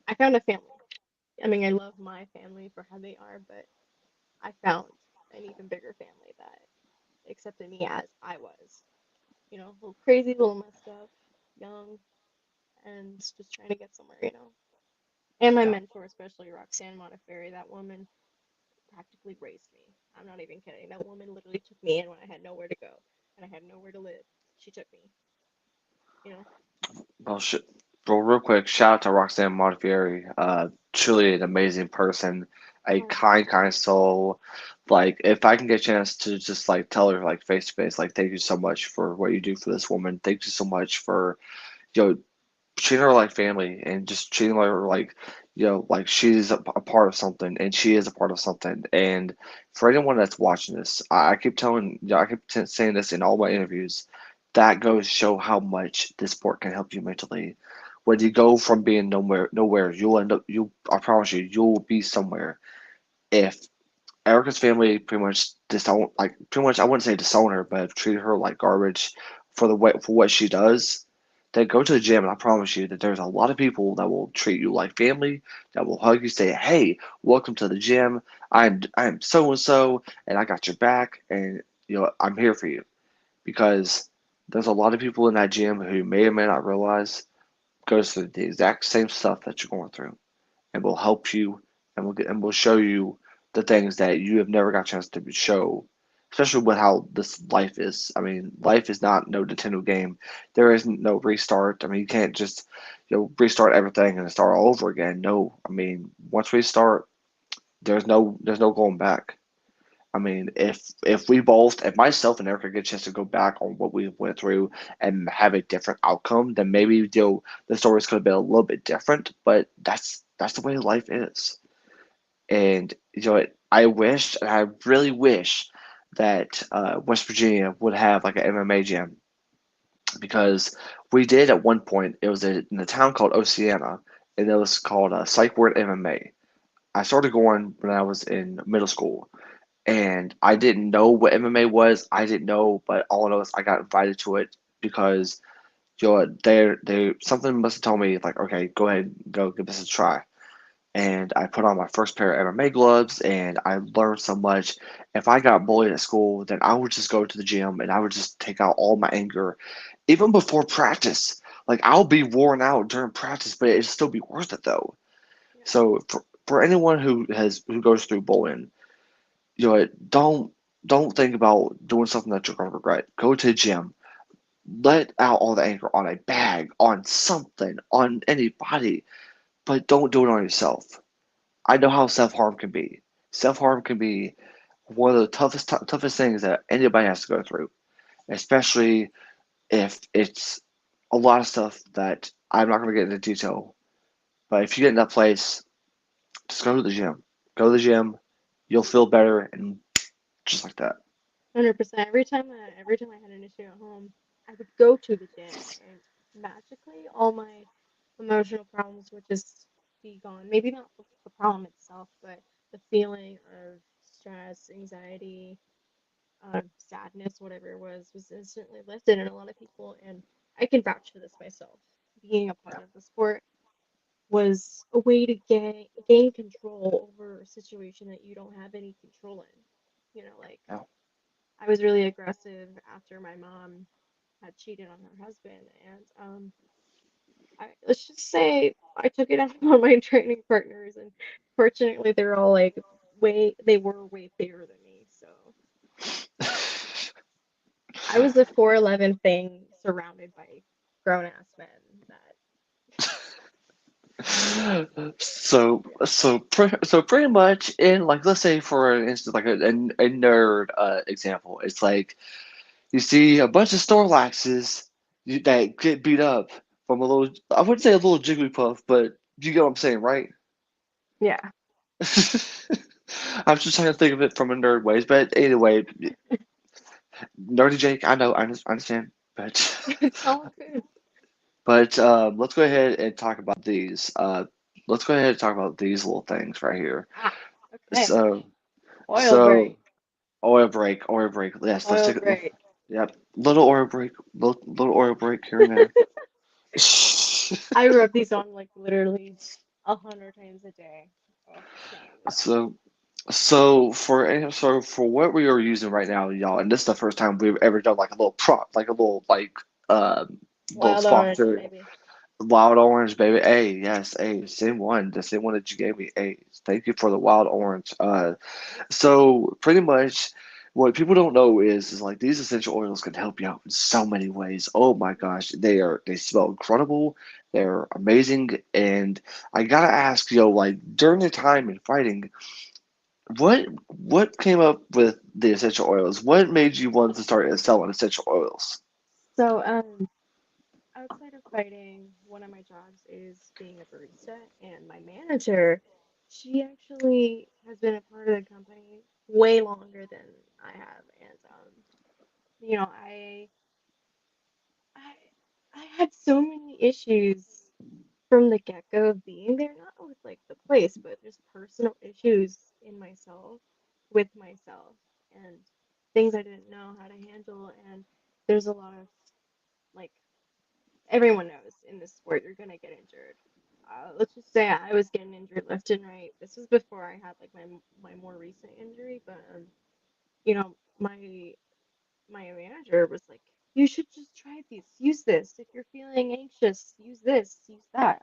[SPEAKER 2] I found a family. I mean, I love my family for how they are, but I found an even bigger family that accepted me as I was. A little crazy, a little messed up, young, and just trying to get somewhere. And my
[SPEAKER 1] yeah.
[SPEAKER 2] mentor, especially Roxanne Modafferi, that woman practically raised me. I'm not even kidding. That woman literally took me in when I had nowhere to go and I had nowhere to live. She took me, you know?
[SPEAKER 1] Well, well, real quick, shout out to Roxanne Montefiore. Truly an amazing person, a
[SPEAKER 2] Oh my
[SPEAKER 1] kind soul. Like, if I can get a chance to just like tell her like face to face, like, thank you so much for what you do for this woman. Thank you so much for you know treating her like family and just treating her like like she's a part of something and she is a part of something. And for anyone that's watching this, I keep telling I keep saying this in all my interviews. That goes to show how much this sport can help you mentally. When you go from being nowhere, you'll end up. You, I promise you, you'll be somewhere. If Erica's family pretty much disown, like pretty much, I wouldn't say disown her, but treated her like garbage for the way for what she does. Then go to the gym, and I promise you that there's a lot of people that will treat you like family, that will hug you, say, "Hey, welcome to the gym. I'm so and so, and I got your back, and I'm here for you." Because there's a lot of people in that gym who may or may not realize goes through the exact same stuff that you're going through, and will help you, and will show you the things that you have never got a chance to show, especially with how this life is. I mean, life is not no Nintendo game. There isn't no restart. I mean, you can't just restart everything and start all over again. No, I mean, once we start, there's no going back. I mean, if myself and Erica get a chance to go back on what we went through and have a different outcome, then maybe the stories could have been a little bit different. But that's the way life is. And I wish, and I really wish that West Virginia would have like an MMA gym because we did at one point. It was in a town called Oceana, and it was called Psych Ward MMA. I started going when I was in middle school, and I didn't know what MMA was. I didn't know, but all I know is I got invited to it because they something must have told me like, okay, go ahead, go give this a try. And I put on my first pair of MMA gloves, and I learned so much. If I got bullied at school, then I would just go to the gym and I would just take out all my anger, even before practice. Like I'll be worn out during practice, but it'd still be worth it though.
[SPEAKER 2] Yeah.
[SPEAKER 1] So for anyone who goes through bullying, don't think about doing something that you're gonna regret. Go to the gym. Let out all the anger on a bag, on something, on anybody, but don't do it on yourself. I know how self harm can be. Self harm can be one of the toughest things that anybody has to go through, especially if it's a lot of stuff that I'm not gonna get into detail. But if you get in that place, just go to the gym. Go to the gym. You'll feel better, and just like that.
[SPEAKER 2] 100%. Every time I had an issue at home, I would go to the gym and magically all my emotional problems would just be gone. Maybe not the problem itself, but the feeling of stress, anxiety, sadness, whatever it was instantly lifted in a lot of people. And I can vouch for this myself. Being a part
[SPEAKER 1] Yeah.
[SPEAKER 2] of the sport was a way to gain control over a situation that you don't have any control in. Like
[SPEAKER 1] Yeah.
[SPEAKER 2] I was really aggressive after my mom had cheated on her husband, and let's just say I took it out on my training partners, and fortunately, they're all like they were way bigger than me, so I was a 4'11" thing surrounded by grown ass men that
[SPEAKER 1] So pretty much in like let's say for instance like a nerd example, it's like you see a bunch of Snorlaxes that get beat up from a little I wouldn't say a little Jigglypuff, but you get what I'm saying, right?
[SPEAKER 2] Yeah.
[SPEAKER 1] I'm just trying to think of it from a nerd ways, but anyway, nerdy Jake, I understand, but
[SPEAKER 2] It's all good.
[SPEAKER 1] let's go ahead and talk about these. Let's go ahead and talk about these little things right here.
[SPEAKER 2] Ah, okay.
[SPEAKER 1] So,
[SPEAKER 2] Oil
[SPEAKER 1] so
[SPEAKER 2] break.
[SPEAKER 1] oil break. Yes, let's
[SPEAKER 2] Oil
[SPEAKER 1] take it.
[SPEAKER 2] break.
[SPEAKER 1] Yep, little oil break, little oil break here and there.
[SPEAKER 2] I rub these on like literally 100 times a day. Oh, can't even lie.
[SPEAKER 1] So, so for what we are using right now, y'all, and this is the first time we've ever done like a little prop, like a little little
[SPEAKER 2] Wild orange,
[SPEAKER 1] sponsor.
[SPEAKER 2] baby.
[SPEAKER 1] Wild orange, baby. Hey, yes, hey, same one, the same one that you gave me. Hey, thank you for the wild orange. So pretty much what people don't know is like these essential oils can help you out in so many ways. Oh my gosh, they smell incredible, they're amazing, and I gotta ask, like during the time in fighting, what came up with the essential oils? What made you want to start selling essential oils?
[SPEAKER 2] So, outside of fighting, one of my jobs is being a barista, and my manager, she actually has been a part of the company way longer than I have, and you know, I, I had so many issues from the get-go of being there, not with like the place, but just personal issues in myself, with myself, and things I didn't know how to handle, and there's a lot of like everyone knows in this sport you're gonna get injured. Let's just say I was getting injured left and right. This was before I had like my more recent injury, but my manager was like, "You should just try these. Use this if you're feeling anxious. Use this. Use that."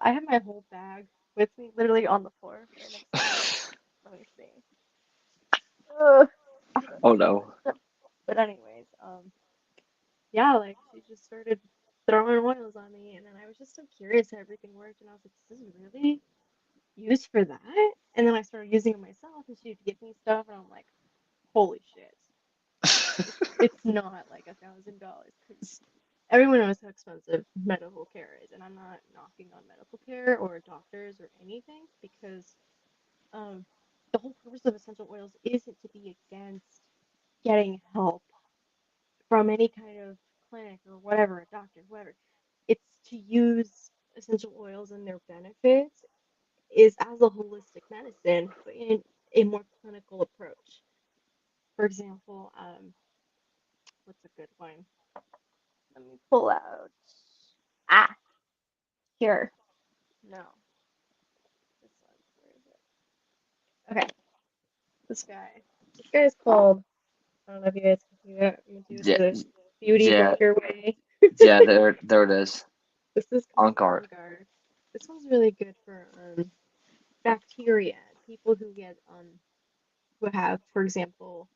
[SPEAKER 2] I have my whole bag with me, literally on the floor right next to me. Let me see. Ugh,
[SPEAKER 1] Oh no.
[SPEAKER 2] but anyways, yeah, like she just started throwing oils on me, and then I was just so curious how everything worked, and I was like, "Is this really used for that?" And then I started using it myself, and she'd give me stuff, and I'm like, "Holy shit! It's not like $1,000 because everyone knows how expensive medical care is, and I'm not knocking on medical care or doctors or anything because um, the whole purpose of essential oils isn't to be against getting help from any kind of clinic or whatever, a doctor, whoever. It's to use essential oils and their benefits is as a holistic medicine, but in a more clinical approach. For example, what's a good one? Let me pull out. Ah, here. No, this one. Where is it? Okay, this guy. This guy is called. I don't know if you guys can see that. I'm gonna do this
[SPEAKER 1] Yeah,
[SPEAKER 2] the beauty
[SPEAKER 1] yeah,
[SPEAKER 2] blender way.
[SPEAKER 1] yeah. There it is.
[SPEAKER 2] This is
[SPEAKER 1] On
[SPEAKER 2] called
[SPEAKER 1] guard.
[SPEAKER 2] On Guard. This one's really good for bacteria. People who have, for example,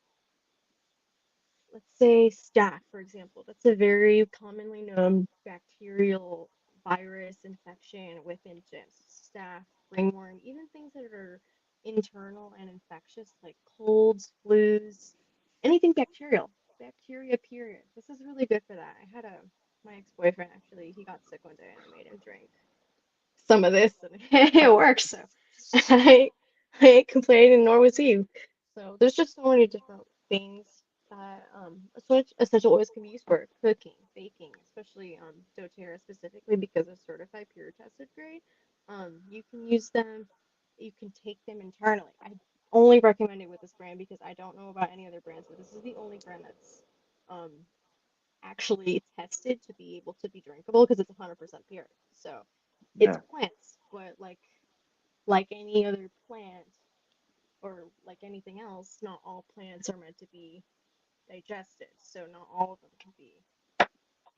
[SPEAKER 2] let's say staph, for example. That's a very commonly known bacterial virus infection within gyms. Staph, ringworm, even things that are internal and infectious like colds, flus, anything bacterial. Bacteria, period. This is really good for that. I had a my ex-boyfriend actually, he got sick one day and I made him drink some of this and it works. So I, I ain't complaining, nor was he. So there's just so many different things that essential oils can be used for cooking, baking, especially doTERRA specifically because it's certified pure tested grade. You can use them, you can take them internally. I only recommend it with this brand because I don't know about any other brands, but this is the only brand that's um, actually tested to be able to be drinkable because it's 100% pure. So it's
[SPEAKER 1] Yeah,
[SPEAKER 2] plants, but like any other plant or like anything else, not all plants are meant to be digested. So not all of them can be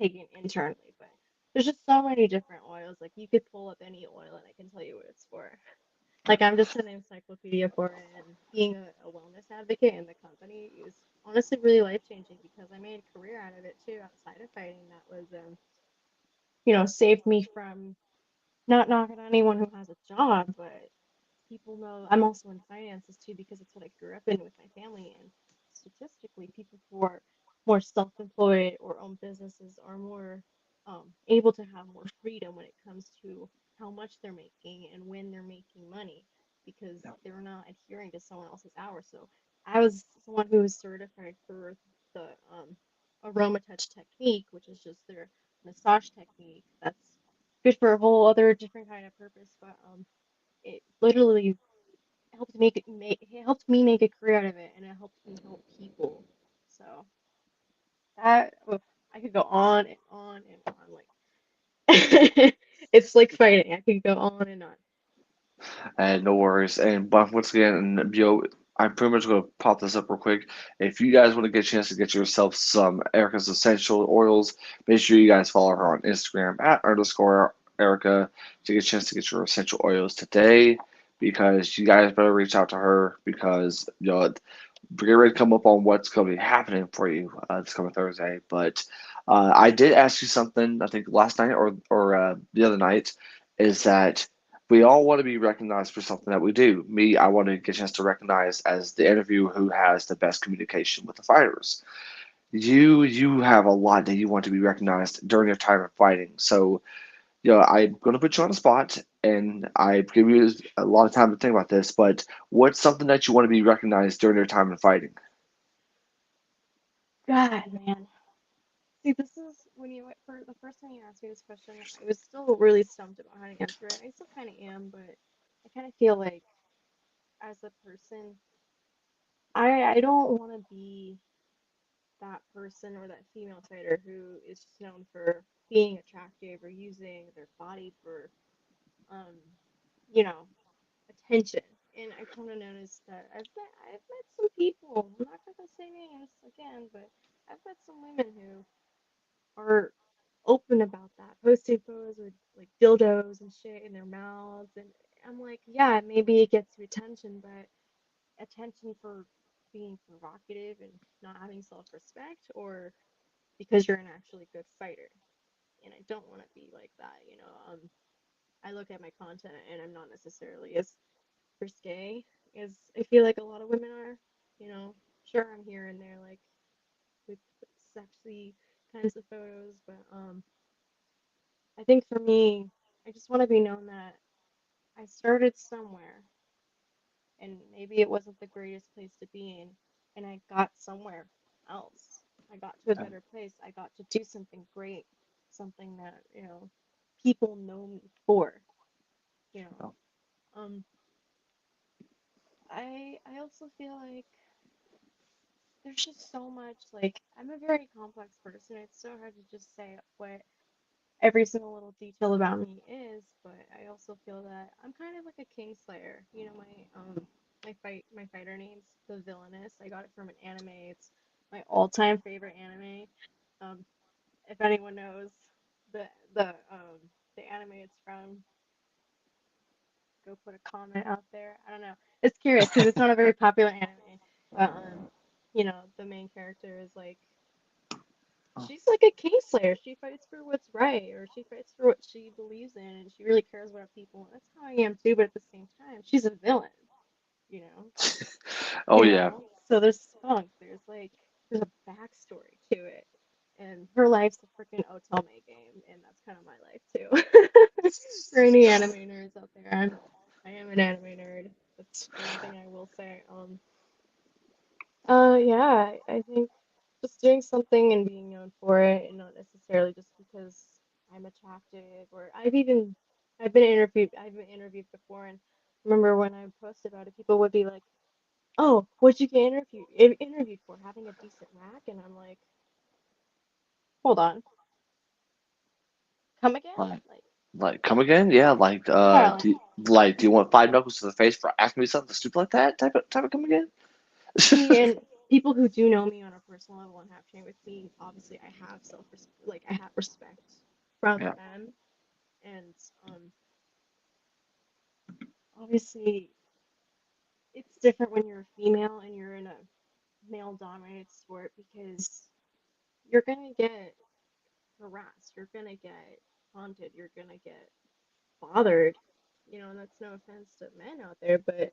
[SPEAKER 2] taken internally, but there's just so many different oils. Like you could pull up any oil and I can tell you what it's for. Like I'm just an encyclopedia for it, and being a wellness advocate in the company is honestly really life changing because I made a career out of it too outside of fighting. That was saved me from not knocking on anyone who has a job, but people know I'm also in finances too because it's what I grew up in with my family. And statistically, people who are more self-employed or own businesses are more able to have more freedom when it comes to how much they're making and when they're making money because they're not adhering to someone else's hours. So I was someone who was certified for the aroma touch technique, which is just their massage technique. That's good for a whole other different kind of purpose, but it literally it helped me make a career out of it, and it helped me help people. So that oof, I could go on and on and on. Like it's like fighting. I could go on and on.
[SPEAKER 1] And no worries. And but once again, and I'm pretty much gonna pop this up real quick. If you guys want to get a chance to get yourself some Erica's essential oils, make sure you guys follow her on Instagram at underscore Erica to get a chance to get your essential oils today. Because you guys better reach out to her because get ready to come up on what's going to be happening for you this coming Thursday. But I did ask you something, I think last night or the other night, is that we all want to be recognized for something that we do. Me, I want to get a chance to recognize as the interviewer who has the best communication with the fighters. You have a lot that you want to be recognized during your time of fighting. So, I'm going to put you on the spot, and I give you a lot of time to think about this. But what's something that you want to be recognized during your time in fighting?
[SPEAKER 2] God, man. See, this is when you for the first time you asked me this question, I was still really stumped about how to answer it. I still kind of am, but I kind of feel like as a person, I don't want to be that person or that female fighter who is just known for being attractive or using their body for um you know attention. And I kind of noticed that I've met some people. I'm not gonna say names again, but I've met some women who are open about that, posting photos with like dildos and shit in their mouths, and I'm like, yeah, maybe it gets you attention, but attention for being provocative and not having self-respect, or because you're an actually good fighter. And I don't want to be like that. I look at my content and I'm not necessarily as risque as I feel like a lot of women are. Sure, I'm here and there like with sexy kinds of photos, but I think for me, I just want to be known that I started somewhere and maybe it wasn't the greatest place to be in, and I got somewhere else. I got to a better place. I got to do something great, something that, people know me for, you know. Um, I also feel like there's just so much like I'm a very complex person. It's so hard to just say what every single little detail about me is, but I also feel that I'm kind of like a kingslayer. My fighter name's the Villainous. I got it from an anime. It's my all-time favorite anime. Um, if anyone knows the the um the anime it's from, go put a comment out there. I don't know. It's curious because it's not a very popular anime, but the main character is like she's like a kingslayer. She fights for what's right, or she fights for what she believes in, and she really cares about people. That's how I am too, but at the same time, she's a villain, you know.
[SPEAKER 1] Oh yeah.
[SPEAKER 2] So there's spunk. There's a backstory to it, and her life's a freaking Otome game, and that's kind of my life too. For any anime nerds out there, I am an anime nerd. That's one thing I will say. Yeah, I think just doing something and being known for it, and not necessarily just because I'm attractive, or I've been interviewed before, and remember when I posted about it, people would be like, "Oh, what'd you get interviewed for? Having a decent rack?" And I'm like, "Hold on, come again?"
[SPEAKER 1] Like,
[SPEAKER 2] Like,
[SPEAKER 1] come again? Yeah,
[SPEAKER 2] yeah, like
[SPEAKER 1] do you want five knuckles to the face for asking me something stupid like that? Type of come again?
[SPEAKER 2] see, and people who do know me on a personal level and have trained with me, obviously I have I have respect from
[SPEAKER 1] Yeah.
[SPEAKER 2] them, and um, obviously it's different when you're a female and you're in a male dominated sport because you're gonna get harassed, you're gonna get haunted, you're gonna get bothered, and that's no offense to men out there, but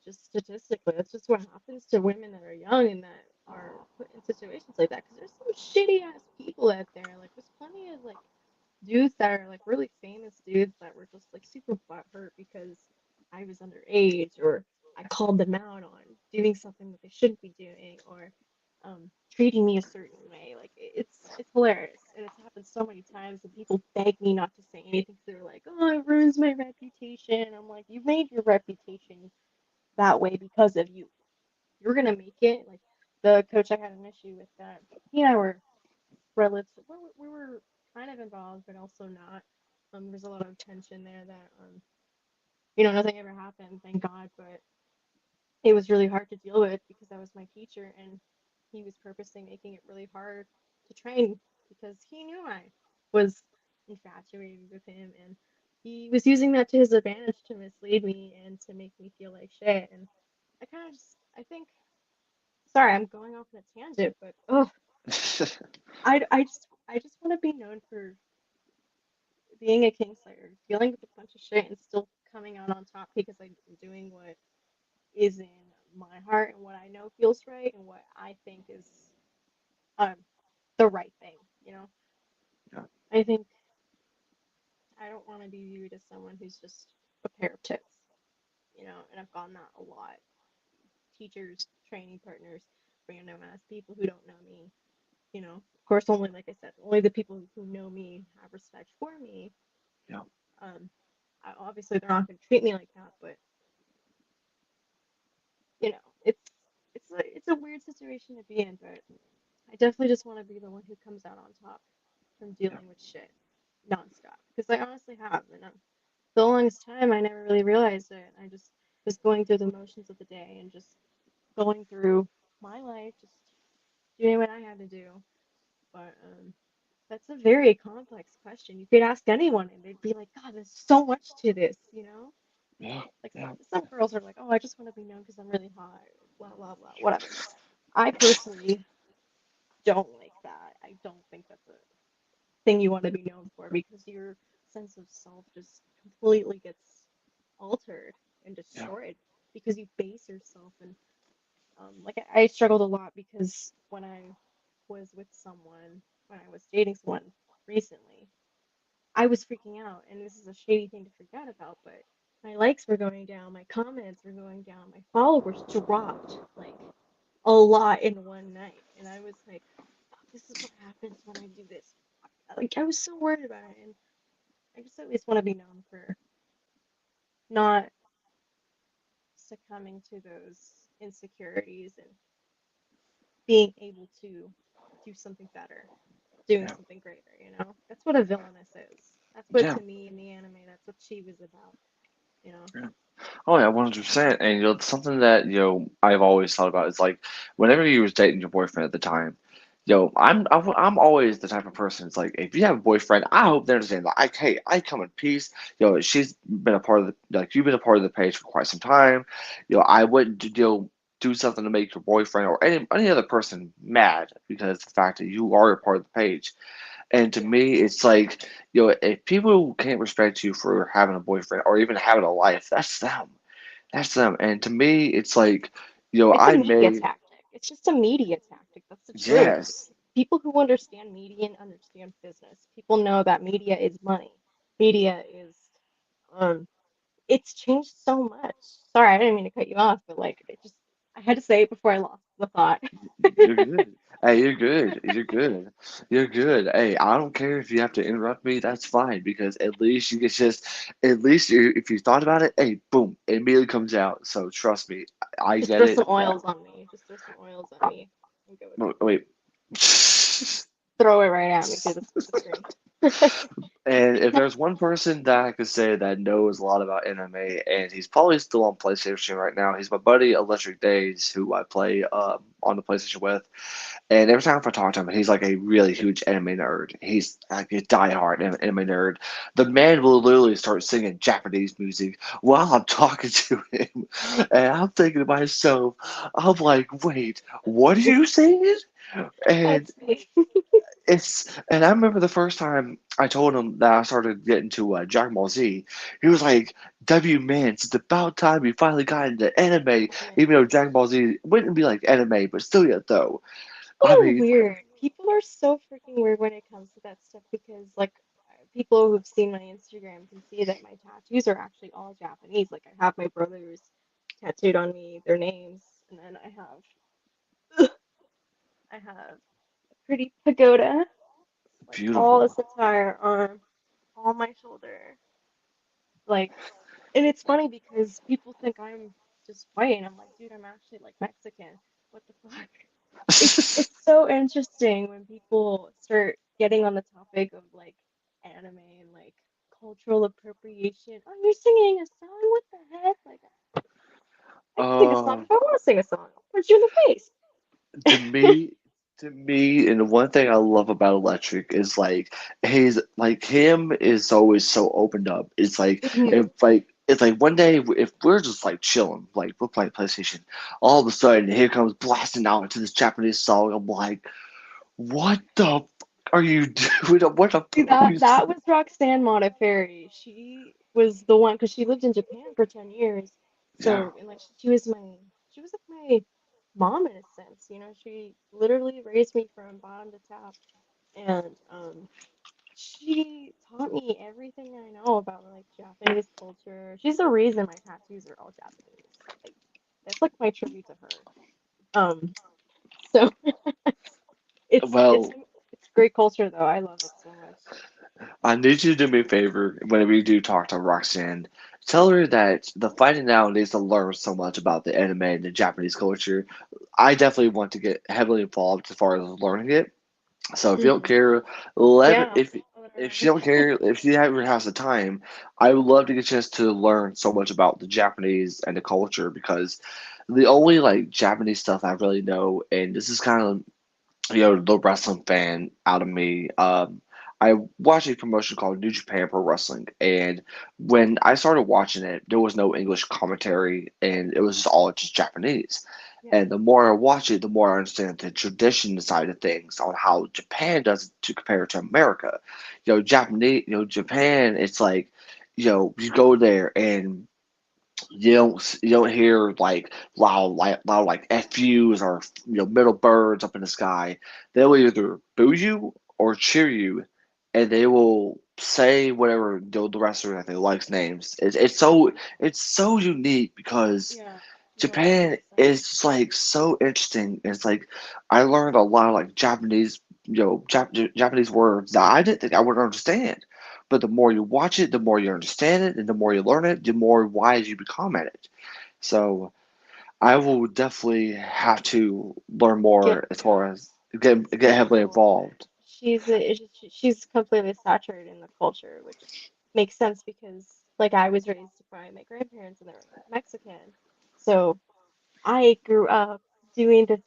[SPEAKER 2] just statistically, that's just what happens to women that are young and that are put in situations like that. Because there's some shitty ass people out there. Like, there's plenty of like dudes that are like really famous dudes that were just like super butthurt because I was underage or I called them out on doing something that they shouldn't be doing or treating me a certain way. Like it's hilarious and it's happened so many times and people beg me not to say anything because they're like, oh, it ruins my reputation. I'm like, you made your reputation that way because of you. You're gonna make it. Like the coach I had an issue with that. He and I were relatives. We were kind of involved, but also not. There's a lot of tension there that nothing ever happened, thank God. But it was really hard to deal with because I was my teacher, and he was purposely making it really hard to train because he knew I was infatuated with him, and he was using that to his advantage to mislead me and to make me feel like shit. And I kind of just, I think, sorry, I'm going off on a tangent, but oh, I just want to be known for being a Kingslayer, dealing with a bunch of shit and still coming out on top because I'm doing what is in my heart and what I know feels right and what I think is um the right thing.
[SPEAKER 1] Yeah.
[SPEAKER 2] I think I don't want to be viewed as someone who's just a pair of tits. And I've gotten that a lot. Teachers, training partners, random ass people who don't know me. Of course, only like I said, only the people who know me have respect for me.
[SPEAKER 1] Yeah.
[SPEAKER 2] Um, obviously they're not going to treat me like that, but it's a weird situation to be in. But I definitely just want to be the one who comes out on top from
[SPEAKER 1] Yeah.
[SPEAKER 2] dealing with shit nonstop because I honestly have, and for the longest time I never really realized it. I just was going through the motions of the day and just going through my life, just doing what I had to do. But that's a very complex question. You could ask anyone, and they'd be like, "God, there's so much to this."
[SPEAKER 1] Yeah.
[SPEAKER 2] Like
[SPEAKER 1] Yeah.
[SPEAKER 2] some girls are like, "Oh, I just want to be known because I'm really hot," blah blah blah, whatever. I personally don't like that. I don't think that's a thing you want to be known for because your sense of self just completely gets altered and
[SPEAKER 1] Yeah.
[SPEAKER 2] destroyed because you base yourself and like I struggled a lot because when I was with someone, when I was dating someone recently, I was freaking out, and this is a shady thing to freak out about, but my likes were going down, my comments were going down, my followers dropped like a lot in one night, and I was like, "Fuck, this is what happens when I do this." Like I was so worried about it, and I just at least want to be known for not succumbing to those insecurities and being able to do something better, doing
[SPEAKER 1] Yeah.
[SPEAKER 2] something greater. That's what a villainess is. That's what
[SPEAKER 1] Yeah.
[SPEAKER 2] to me in the anime, that's what she was about.
[SPEAKER 1] Yeah. Oh yeah, 100%. And something that I've always thought about is like whenever you was dating your boyfriend at the time, I'm always the type of person. It's like if you have a boyfriend, I hope they understand that hey, I come in peace. She's been a part of the like you've been a part of the page for quite some time. I wouldn't do something to make your boyfriend or any other person mad because of the fact that you are a part of the page. And to
[SPEAKER 2] Yeah.
[SPEAKER 1] me, it's like, if people can't respect you for having a boyfriend or even having a life, that's them. That's them. And to me, it's like,
[SPEAKER 2] It's a
[SPEAKER 1] I
[SPEAKER 2] media
[SPEAKER 1] may,
[SPEAKER 2] tactic. It's just a media tactic. That's the truth.
[SPEAKER 1] yes,
[SPEAKER 2] People who understand media and understand business, people know that media is money. Media is, um, it's changed so much. Sorry, I didn't mean to cut you off, but like, I had to say it before I lost the thought.
[SPEAKER 1] you're good. Hey, you're good. You're good. You're good. Hey, I don't care if you have to interrupt me. That's fine because at least you get at least if you thought about it, hey, boom, it immediately comes out. So trust me, I
[SPEAKER 2] Just
[SPEAKER 1] get
[SPEAKER 2] throw
[SPEAKER 1] it.
[SPEAKER 2] some oils on me. Just throw some oils on me and go with it.
[SPEAKER 1] Wait.
[SPEAKER 2] Throw it right at me through the screen.
[SPEAKER 1] And if there's one person that I could say that knows a lot about anime, and he's probably still on PlayStation right now, he's my buddy Electric Days, who I play on the PlayStation with. And every time I talk to him, he's like a really huge anime nerd. He's like a diehard anime nerd. The man will literally start singing Japanese music while I'm talking to him, and I'm thinking to myself, I'm like, wait, what are you singing? And
[SPEAKER 2] That's me.
[SPEAKER 1] and I remember the first time I told him that I started getting to Dragon Ball Z, he was like, "W man, it's about time you finally got into anime."
[SPEAKER 2] Yeah.
[SPEAKER 1] Even though Dragon Ball Z wouldn't be like anime, but still yet though.
[SPEAKER 2] People
[SPEAKER 1] I
[SPEAKER 2] are
[SPEAKER 1] mean,
[SPEAKER 2] weird. People are so freaking weird when it comes to that stuff because, like, people who've seen my Instagram can see that my tattoos are actually all Japanese. Like, I have my brothers tattooed on me, their names, and then I have a pretty pagoda, like all
[SPEAKER 1] beautiful.
[SPEAKER 2] this entire arm, all my shoulder, like, and it's funny because people think I'm just white, and I'm like, dude, I'm actually like Mexican. What the fuck? It's so interesting when people start getting on the topic of like anime and like cultural appropriation. Oh, you're singing a song? What the heck? Like, I can sing a song
[SPEAKER 1] Uh,
[SPEAKER 2] if I want to sing a song. I'll punch you in the face.
[SPEAKER 1] to me, to me, and the one thing I love about Electric is he's like him is always so opened up. It's like
[SPEAKER 2] Mhm.
[SPEAKER 1] if like it's like one day if we're just like chilling, like we're playing PlayStation, all of a sudden here comes blasting out into this Japanese song. I'm like, what the f are you doing? What the
[SPEAKER 2] See,
[SPEAKER 1] fuck are you?
[SPEAKER 2] that was Roxanne Modafferi. She was the one because she lived in Japan for 10 years.
[SPEAKER 1] Yeah.
[SPEAKER 2] So, and like she was like my mom in a sense, you know, she literally raised me from bottom to top. And she taught me everything I know about like Japanese culture. She's the reason my tattoos are all Japanese. Like that's like my tribute to her. So it's it's
[SPEAKER 1] Well,
[SPEAKER 2] it's great culture though. I love it so much.
[SPEAKER 1] I need you to do me a favor whenever you do talk to Roxanne. Tell her that the fighting now needs to learn so much about the anime and the Japanese culture. I definitely want to get heavily involved as far as learning it. So if you don't
[SPEAKER 2] Hmm.
[SPEAKER 1] care, let me,
[SPEAKER 2] Yeah, I'll let her
[SPEAKER 1] if she
[SPEAKER 2] know.
[SPEAKER 1] don't care, if she ever has the time, I would love to get a chance to learn so much about the Japanese and the culture because the only like Japanese stuff I really know, and this is kind of the wrestling fan out of me. I watched a promotion called New Japan Pro Wrestling, and when I started watching it, there was no English commentary, and it was just all just Japanese.
[SPEAKER 2] Yeah.
[SPEAKER 1] And the more I watch it, the more I understand the tradition side of things on how Japan does it to compare to America. Japan, it's like, you go there and you don't hear like loud like FUs or middle birds up in the sky. They will either boo you or cheer you, and they will say whatever the wrestler that they likes names. It's so unique because
[SPEAKER 2] Yeah. No,
[SPEAKER 1] Japan
[SPEAKER 2] 100%.
[SPEAKER 1] is just like so interesting. It's like I learned a lot of like Japanese, Japanese words that I didn't think I would understand. But the more you watch it, the more you understand it, and the more you learn it, the more wise you become at it. So I will definitely have to learn
[SPEAKER 2] Get
[SPEAKER 1] more as
[SPEAKER 2] yeah.
[SPEAKER 1] far as get
[SPEAKER 2] Get
[SPEAKER 1] heavily
[SPEAKER 2] involved in it.
[SPEAKER 1] involved.
[SPEAKER 2] She's completely saturated in the culture, which makes sense because like I was raised by my grandparents and they're Mexican. So I grew up doing the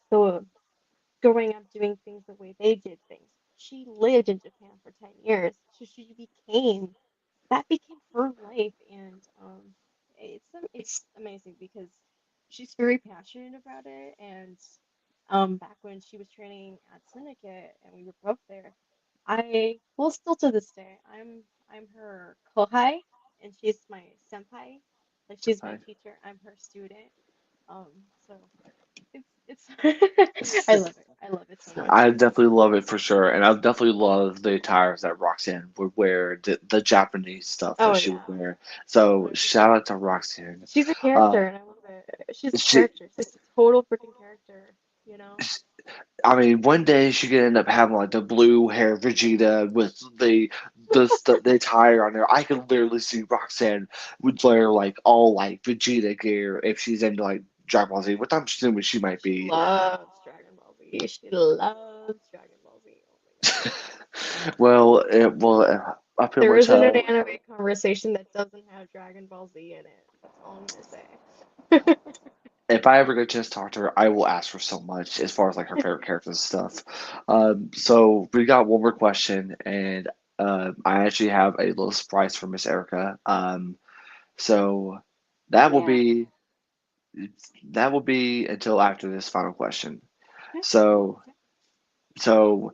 [SPEAKER 2] growing up doing things the way they did things. She lived in Japan for 10 years. So she became that became her life and it's amazing because she's very passionate about it and back when she was training at Syndicate and we were both there, I well still to this day, I'm her kohai and she's my senpai. Like she's my
[SPEAKER 1] Right.
[SPEAKER 2] teacher, I'm her student. Um so it's I love it. I love it so much.
[SPEAKER 1] I definitely love it for sure, and I definitely love the attires that Roxanne would wear, the Japanese stuff
[SPEAKER 2] Oh
[SPEAKER 1] that she would
[SPEAKER 2] yeah,
[SPEAKER 1] wear. So shout
[SPEAKER 2] 100%.
[SPEAKER 1] out to Roxanne.
[SPEAKER 2] She's a
[SPEAKER 1] Uh,
[SPEAKER 2] character and I love it. She's a
[SPEAKER 1] she,
[SPEAKER 2] character. She's a total freaking character, you know?
[SPEAKER 1] I mean, one day she could end up having like the blue hair Vegeta with the attire on there. I could literally see Roxanne would wear like all like Vegeta gear if she's into like Dragon Ball Z, which I'm assuming she might
[SPEAKER 2] She
[SPEAKER 1] be.
[SPEAKER 2] loves Dragon Ball Z. She loves Dragon Ball Z. Oh my God.
[SPEAKER 1] I pretty
[SPEAKER 2] There
[SPEAKER 1] much
[SPEAKER 2] isn't an
[SPEAKER 1] have.
[SPEAKER 2] anime conversation that doesn't have Dragon Ball Z in it. That's all I'm gonna say.
[SPEAKER 1] If I ever get a chance to talk to her, I will ask her so much as far as like her favorite characters and stuff. So we got one more question, and I actually have a little surprise for Miss Erica. So that will
[SPEAKER 2] Yeah.
[SPEAKER 1] be that will be until after this final question.
[SPEAKER 2] Okay.
[SPEAKER 1] So
[SPEAKER 2] Okay.
[SPEAKER 1] So,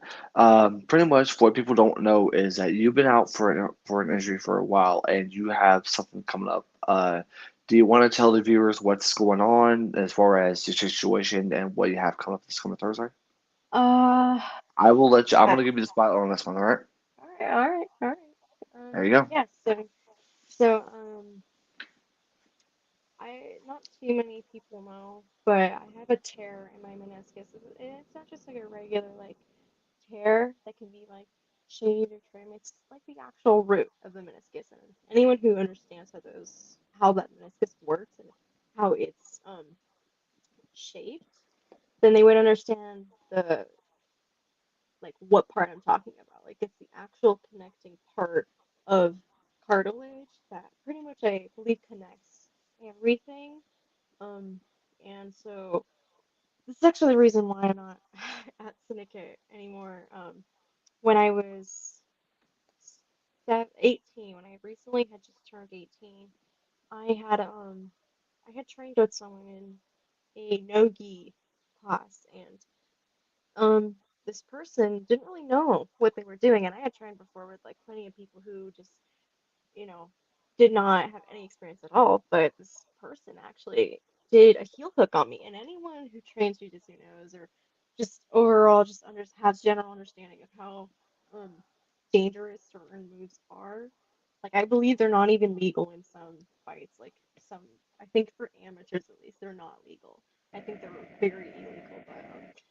[SPEAKER 1] pretty much what people don't know is that you've been out for an injury for a while, and you have something coming up. Do you want to tell the viewers what's going on as far as your situation and what you have coming up this coming Thursday?
[SPEAKER 2] Uh,
[SPEAKER 1] I will let you. I'm
[SPEAKER 2] okay.
[SPEAKER 1] going to give you the spotlight on this one. All right.
[SPEAKER 2] All right, all right, all right.
[SPEAKER 1] There you go.
[SPEAKER 2] Yeah, so not too many people know, but I have a tear in my meniscus. It's not just like a regular like tear that can be like shaved or trimmed. It's like the actual root of the meniscus, and anyone who understands how that meniscus works and how it's shaped, then they would understand the like what part I'm talking about. Like it's the actual connecting part of cartilage that pretty much I believe connects everything. Um, and so this is actually the reason why I'm not at Syndicate anymore. When I was 18, when I recently had just turned 18, I had um I had trained with someone in a no-gi class, and um this person didn't really know what they were doing, and I had trained before with like plenty of people who just you know, did not have any experience at all, but this person actually did a heel hook on me. And anyone who trains jujitsu knows, or just overall just has general understanding of how um, dangerous certain moves are. Like I believe they're not even legal in some fights. Like some, I think for amateurs at least, they're not legal. I think they're very illegal. But this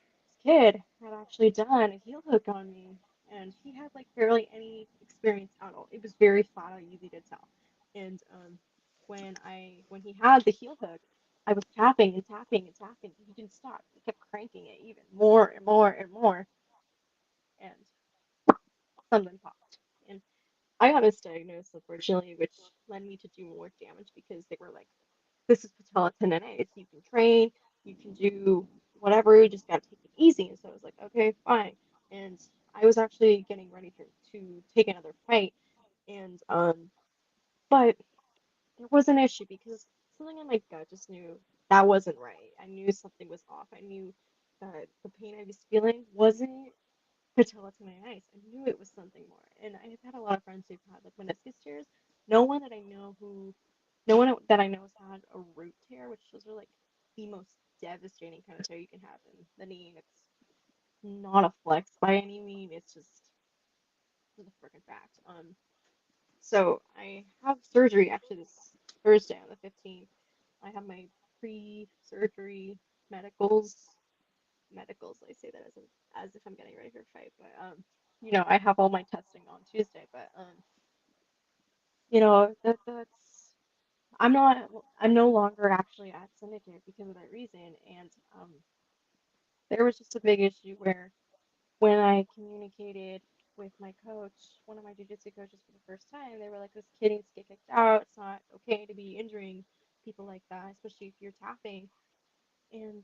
[SPEAKER 2] kid had actually done a heel hook on me, and he had like barely any experience at all. It was very flat out, easy to tell. And when he had the heel hook, I was tapping and tapping and tapping. He didn't stop. He kept cranking it even more and more and more, and something popped. And I got misdiagnosed, unfortunately, which led me to do more damage because they were like, "This is patella tendonitis. You can train, you can do whatever. You just gotta take it easy." And so I was like, "Okay, fine." And I was actually getting ready to take another fight, and but there was an issue because something in my gut just knew that wasn't right. I knew something was off. I knew that the pain I was feeling wasn't patella tendonitis. I knew it was something more. And I've had a lot of friends who've had like meniscus tears. No one that I know who, no one that I know has had a root tear, which those are like the most devastating kind of tear you can have in the knee. And it's not a flex by any means. It's just the freaking fact. So I have surgery actually this Thursday on the 15th. I have my pre-surgery medicals. Medicals, I say that as if I'm getting ready for a fight, but I have all my testing on Tuesday, but that's I'm no longer actually at Syndicate because of that reason, and there was just a big issue where when I communicated with my coach, one of my jiu-jitsu coaches for the first time, they were like, "This kid needs to get kicked out. It's not okay to be injuring people like that, especially if you're tapping." And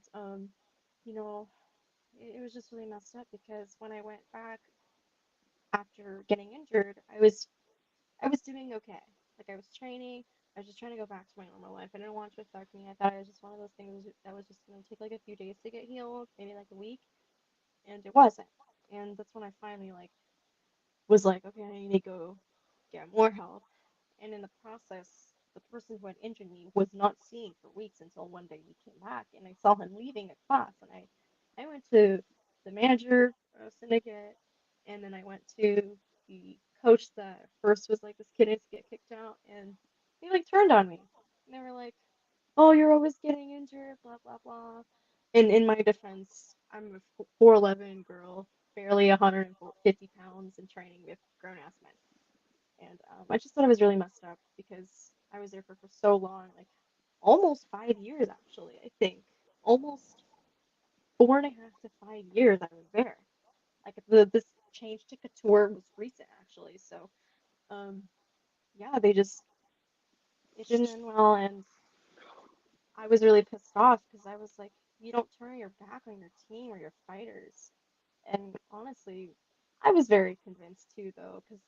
[SPEAKER 2] you know, it was just really messed up because when I went back after getting injured, I was doing okay. Like I was training. I was just trying to go back to my normal life. I didn't want it to affect me. I thought it was just one of those things that was just gonna take like a few days to get healed, maybe like a week, and it wasn't. And that's when I finally like was like, okay, I need to go get more help. And in the process, the person who had injured me was not seen for weeks until one day he came back, and I saw him leaving a class, and I went to the manager of Syndicate, and then I went to the coach that first was like, this kid needs to get kicked out, and they like turned on me, and they were like, oh, you're always getting injured, blah blah blah. And in my defense, I'm a 4'11" girl, barely 150 pounds, and training with grown ass men. And I just thought it was really messed up because I was there for so long, like almost 5 years actually, I think. Almost 4.5 to 5 years I was there. Like this change to couture was recent actually. So yeah, it didn't end well, and I was really pissed off because I was like, you don't turn your back on your team or your fighters. And honestly, I was very convinced too, though, because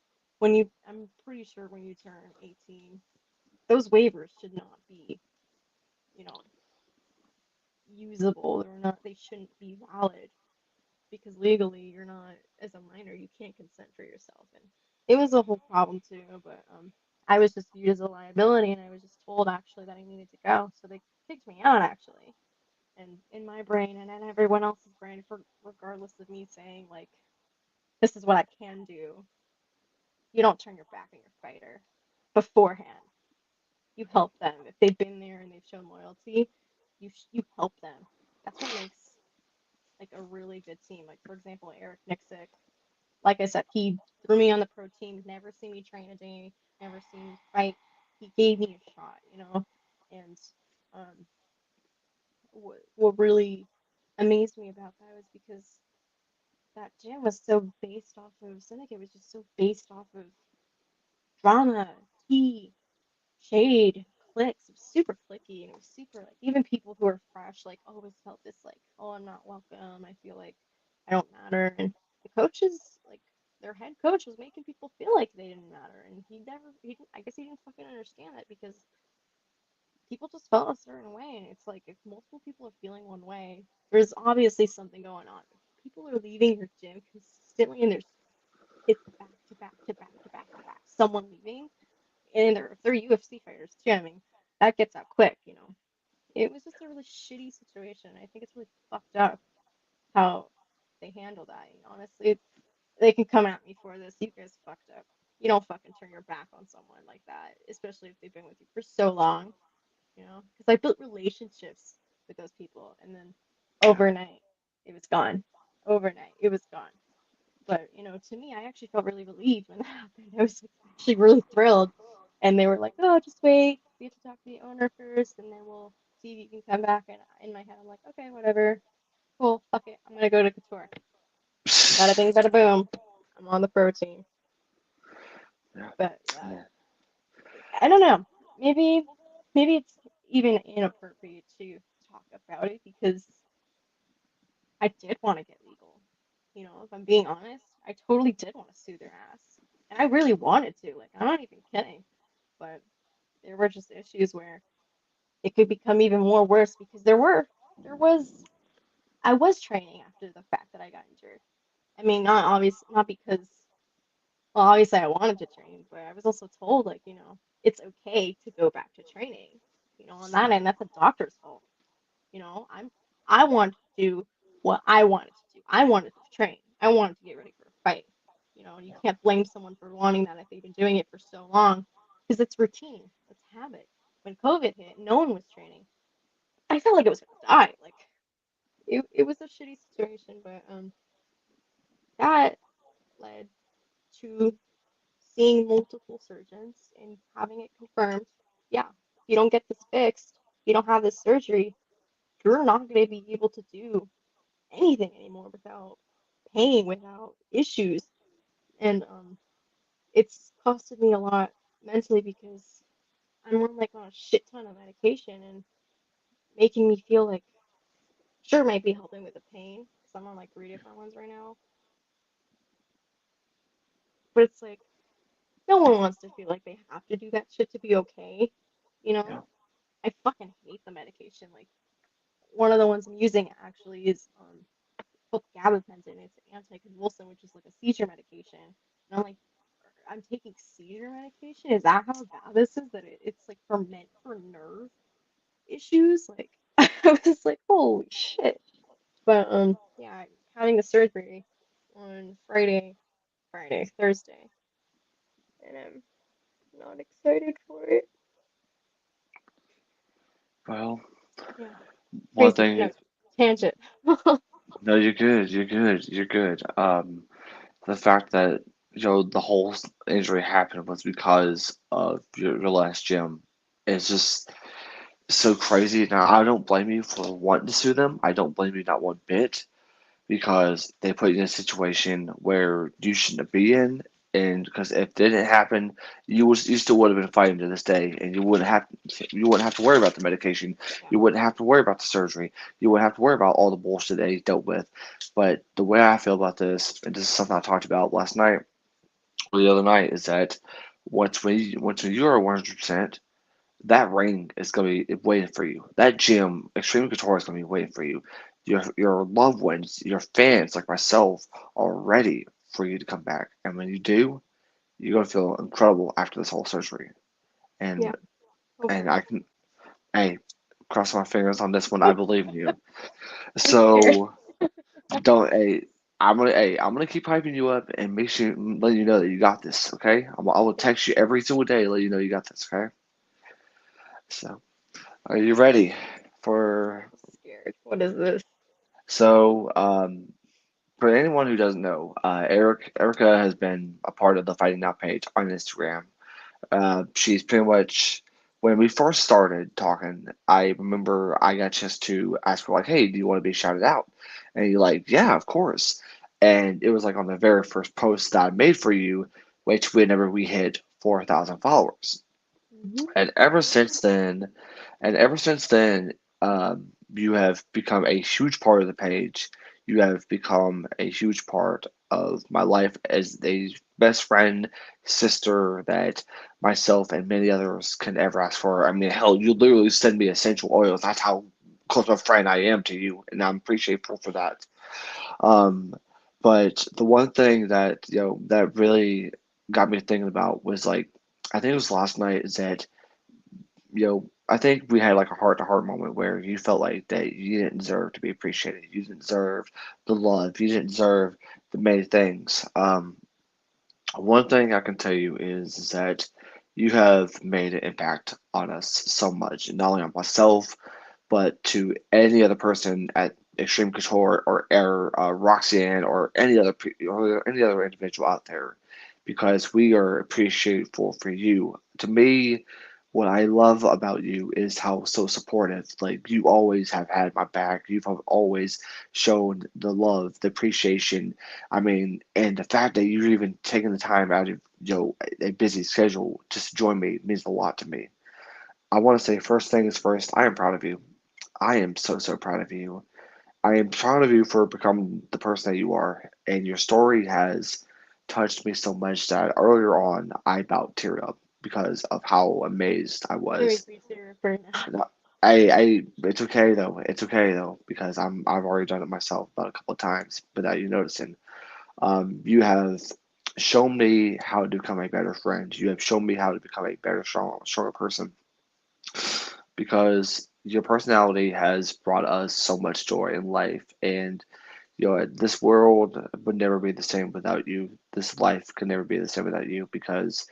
[SPEAKER 2] I'm pretty sure when you turn 18, those waivers should not be, you know, usable. They shouldn't be valid. because legally you're not, as a minor, you can't consent for yourself. And it was a whole problem too, but I was just viewed as a liability, and I was just told actually that I needed to go, so they kicked me out actually. And in my brain and in everyone else's brain, for regardless of me saying like this is what I can do, you don't turn your back on your fighter beforehand. You help them if they've been there and they've shown loyalty. You help them. That's what makes like a really good team. Like for example, Eric Nixick. Like I said, he threw me on the pro team. Never seen me train a day. Never seen me fight. He gave me a shot, you know. And um, what really amazed me about that was because that gym was so based off of Syndicate. It was just so based off of drama, tea, shade, clicks. It was super clicky, and it was super like even people who are fresh like always felt this like, oh, I'm not welcome. I feel like I don't matter. And the coaches like their head coach was making people feel like they didn't matter, and he didn't, I guess he didn't fucking understand that because people just felt a certain way, and it's like if multiple people are feeling one way, there's obviously something going on. If people are leaving your gym consistently, and it's back to back to back to back to back, someone leaving, and they're UFC fighters too. I mean, that gets out quick, you know. It was just a really shitty situation. I think it's really fucked up how they handle that. You know, honestly, they can come at me for this. You guys fucked up. You don't fucking turn your back on someone like that, especially if they've been with you for so long. You know, because I built relationships with those people, and then
[SPEAKER 1] Yeah.
[SPEAKER 2] overnight, it was gone. Overnight, it was gone. But you know, to me, I actually felt really relieved when that happened. I was actually really thrilled, and they were like, "Oh, just wait. We have to talk to the owner first, and then we'll see if you can come back." And in my head, I'm like, "Okay, whatever. Cool. Fuck it. I'm gonna go to Couture. Bada bing, bada boom. I'm on the pro team."
[SPEAKER 1] Yeah.
[SPEAKER 2] But yeah,
[SPEAKER 1] Yeah.
[SPEAKER 2] I don't know. Maybe, maybe it's even inappropriate to talk about it because I did want to get legal. You know, if I'm being honest, I totally did want to sue their ass. And I really wanted to. Like, I'm not even kidding. But there were just issues where it could become even more worse because there was, I was training after the fact that I got injured. I mean, not because, well, obviously I wanted to train, but I was also told, like, you know, it's okay to go back to training. You know, on that end, that's a doctor's fault. You know, I wanted to do what I wanted to do. I wanted to train. I wanted to get ready for a fight. You know, you can't blame someone for wanting that if they've been doing it for so long because it's routine. It's habit. When COVID hit, no one was training. I felt like it was gonna die. Like it was a shitty situation, but that led to seeing multiple surgeons and having it confirmed. Yeah, if you don't get this fixed, you don't have this surgery, you're not going to be able to do anything anymore without pain, without issues. And it's costed me a lot mentally because I'm on like on a shit ton of medication and making me feel like sure it might be helping with the pain because I'm on like 3 different ones right now. But it's like no one wants to feel like they have to do that shit to be okay. You
[SPEAKER 1] Yeah.
[SPEAKER 2] know, I fucking hate the medication. Like one of the ones I'm using actually is called gabapentin. It's anticonvulsant, which is like a seizure medication. And I'm like, I'm taking seizure medication. Is that how bad this is? That it's like for meant for nerve issues? Like I was like, holy shit. But yeah, I'm having the surgery on Thursday, and I'm not excited for it.
[SPEAKER 1] Well,
[SPEAKER 2] Yeah,
[SPEAKER 1] one
[SPEAKER 2] crazy.
[SPEAKER 1] thing.
[SPEAKER 2] No tangent.
[SPEAKER 1] No, you're good. You're good. You're good. The fact that the whole injury happened was because of your last gym is just so crazy. Now, I don't blame you for wanting to sue them. I don't blame you not one bit because they put you in a situation where you shouldn't be in. And because if it didn't happen, you still would have been fighting to this day, and you wouldn't have to worry about the medication.
[SPEAKER 2] Yeah.
[SPEAKER 1] You wouldn't have to worry about the surgery. You wouldn't have to worry about all the bullshit that he dealt with. But the way I feel about this, and this is something I talked about last night or the other night, is that once when you are 100%, that ring is going to be waiting for you. That gym, Extreme Couture, is going to be waiting for you. your loved ones, your fans like myself are ready for you to come back. And when you do, you're gonna feel incredible after this whole surgery.
[SPEAKER 2] Yeah,
[SPEAKER 1] And and
[SPEAKER 2] hopefully.
[SPEAKER 1] I can, hey, cross my fingers on this one. I believe in you.
[SPEAKER 2] I'm scared.
[SPEAKER 1] So don't, hey, I'm gonna keep hyping you up and make sure let you know that you got this. Okay, I will
[SPEAKER 2] Okay,
[SPEAKER 1] text you every single day, let you know you got this. Okay. So are you ready for?
[SPEAKER 2] I'm scared. What is this?
[SPEAKER 1] So for anyone who doesn't know, Erica has been a part of the Fighting Now page on Instagram. She's pretty much when we first started talking. I remember I got a chance to ask her like, "Hey, do you want to be shouted out?" And you're like, "Yeah, of course." And it was like on the very first post that I made for you, which whenever we hit 4,000 followers.
[SPEAKER 2] Hmm.
[SPEAKER 1] And ever since then, you have become a huge part of the page. You have become a huge part of my life as a best friend, sister that myself and many others can ever ask for. I mean, hell, you literally send me essential oils. That's how close of a friend I am to you, and I'm appreciative for that. Um, but the one thing that that really got me thinking about was like, I think it was last night, is that I think we had like a heart to heart moment where you felt like that you didn't deserve to be appreciated. You didn't deserve the love. You didn't deserve the many things. One thing I can tell you is that you have made an impact on us so much, not only on myself, but to any other person at Extreme Couture or Roxanne or any other individual out there, because we are appreciative for you. To me, what I love about you is how so supportive. Like you always have had my back. You've always shown the love, the appreciation. I mean, and the fact that you've even taken the time out of a busy schedule just to join me means a lot to me. I want to say first things first. I am proud of you. I am so, so proud of you. I am proud of you for becoming the person that you are. And your story has touched me so much that earlier on, I about teared up because of how amazed I
[SPEAKER 2] That makes
[SPEAKER 1] was.
[SPEAKER 2] me tear up right now.
[SPEAKER 1] It's okay though. It's okay though because I've already done it myself about a couple of times without you noticing. You have shown me how to become a better friend. You have shown me how to become a better, stronger person because your personality has brought us so much joy in life. And this world would never be the same without you. This life could never be the same without you because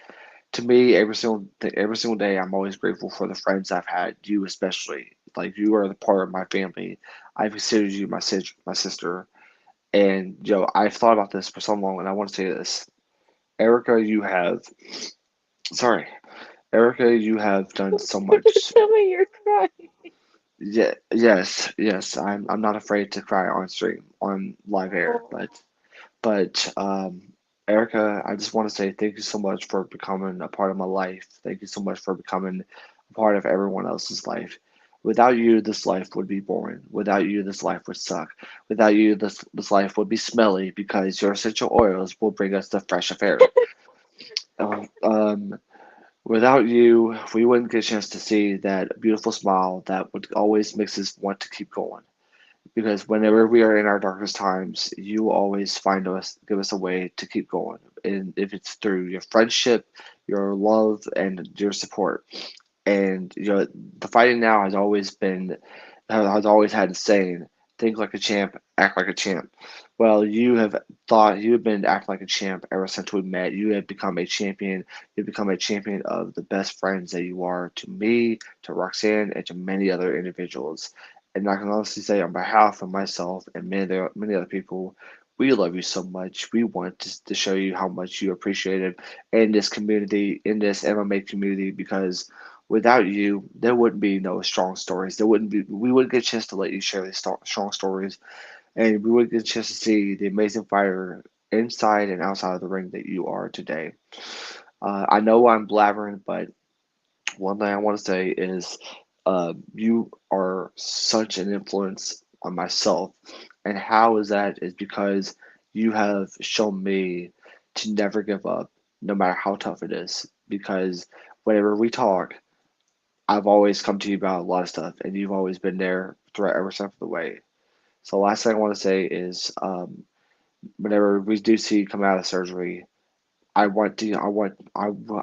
[SPEAKER 1] to me, every single day, I'm always grateful for the friends I've had. You especially, like you are the part of my family. I've considered you my sister, and I've thought about this for so long, and I want to say this, Erica, sorry, Erica, you have done so much.
[SPEAKER 2] Tell me you're crying.
[SPEAKER 1] Yeah, yes. I'm not afraid to cry on stream, on live air,
[SPEAKER 2] Oh,
[SPEAKER 1] but Erica, I just want to say thank you so much for becoming a part of my life. Thank you so much for becoming a part of everyone else's life. Without you, this life would be boring. Without you, this life would suck. Without you, this life would be smelly because your essential oils will bring us the fresh air. Um, um, Without you, we wouldn't get a chance to see that beautiful smile that would always makes us want to keep going. Because whenever we are in our darkest times, you always find us, give us a way to keep going. And if it's through your friendship, your love, and your support. And the fighting now has always had a saying, think like a champ, act like a champ. Well, you have been acting like a champ ever since we met. You have become a champion. You've become a champion of the best friends that you are to me, to Roxanne, and to many other individuals. And I can honestly say on behalf of myself and many other people, we love you so much. We want to show you how much you appreciate it in this community, in this MMA community, because without you, there wouldn't be no strong stories. We wouldn't get a chance to let you share these strong stories, and we wouldn't get a chance to see the amazing fighter inside and outside of the ring that you are today. I know I'm blabbering, but one thing I want to say is you are such an influence on myself. And how is that? Is because you have shown me to never give up, no matter how tough it is. Because whenever we talk, I've always come to you about a lot of stuff, and you've always been there throughout every step of the way. So last thing I want to say is, whenever we do see you come out of surgery, I will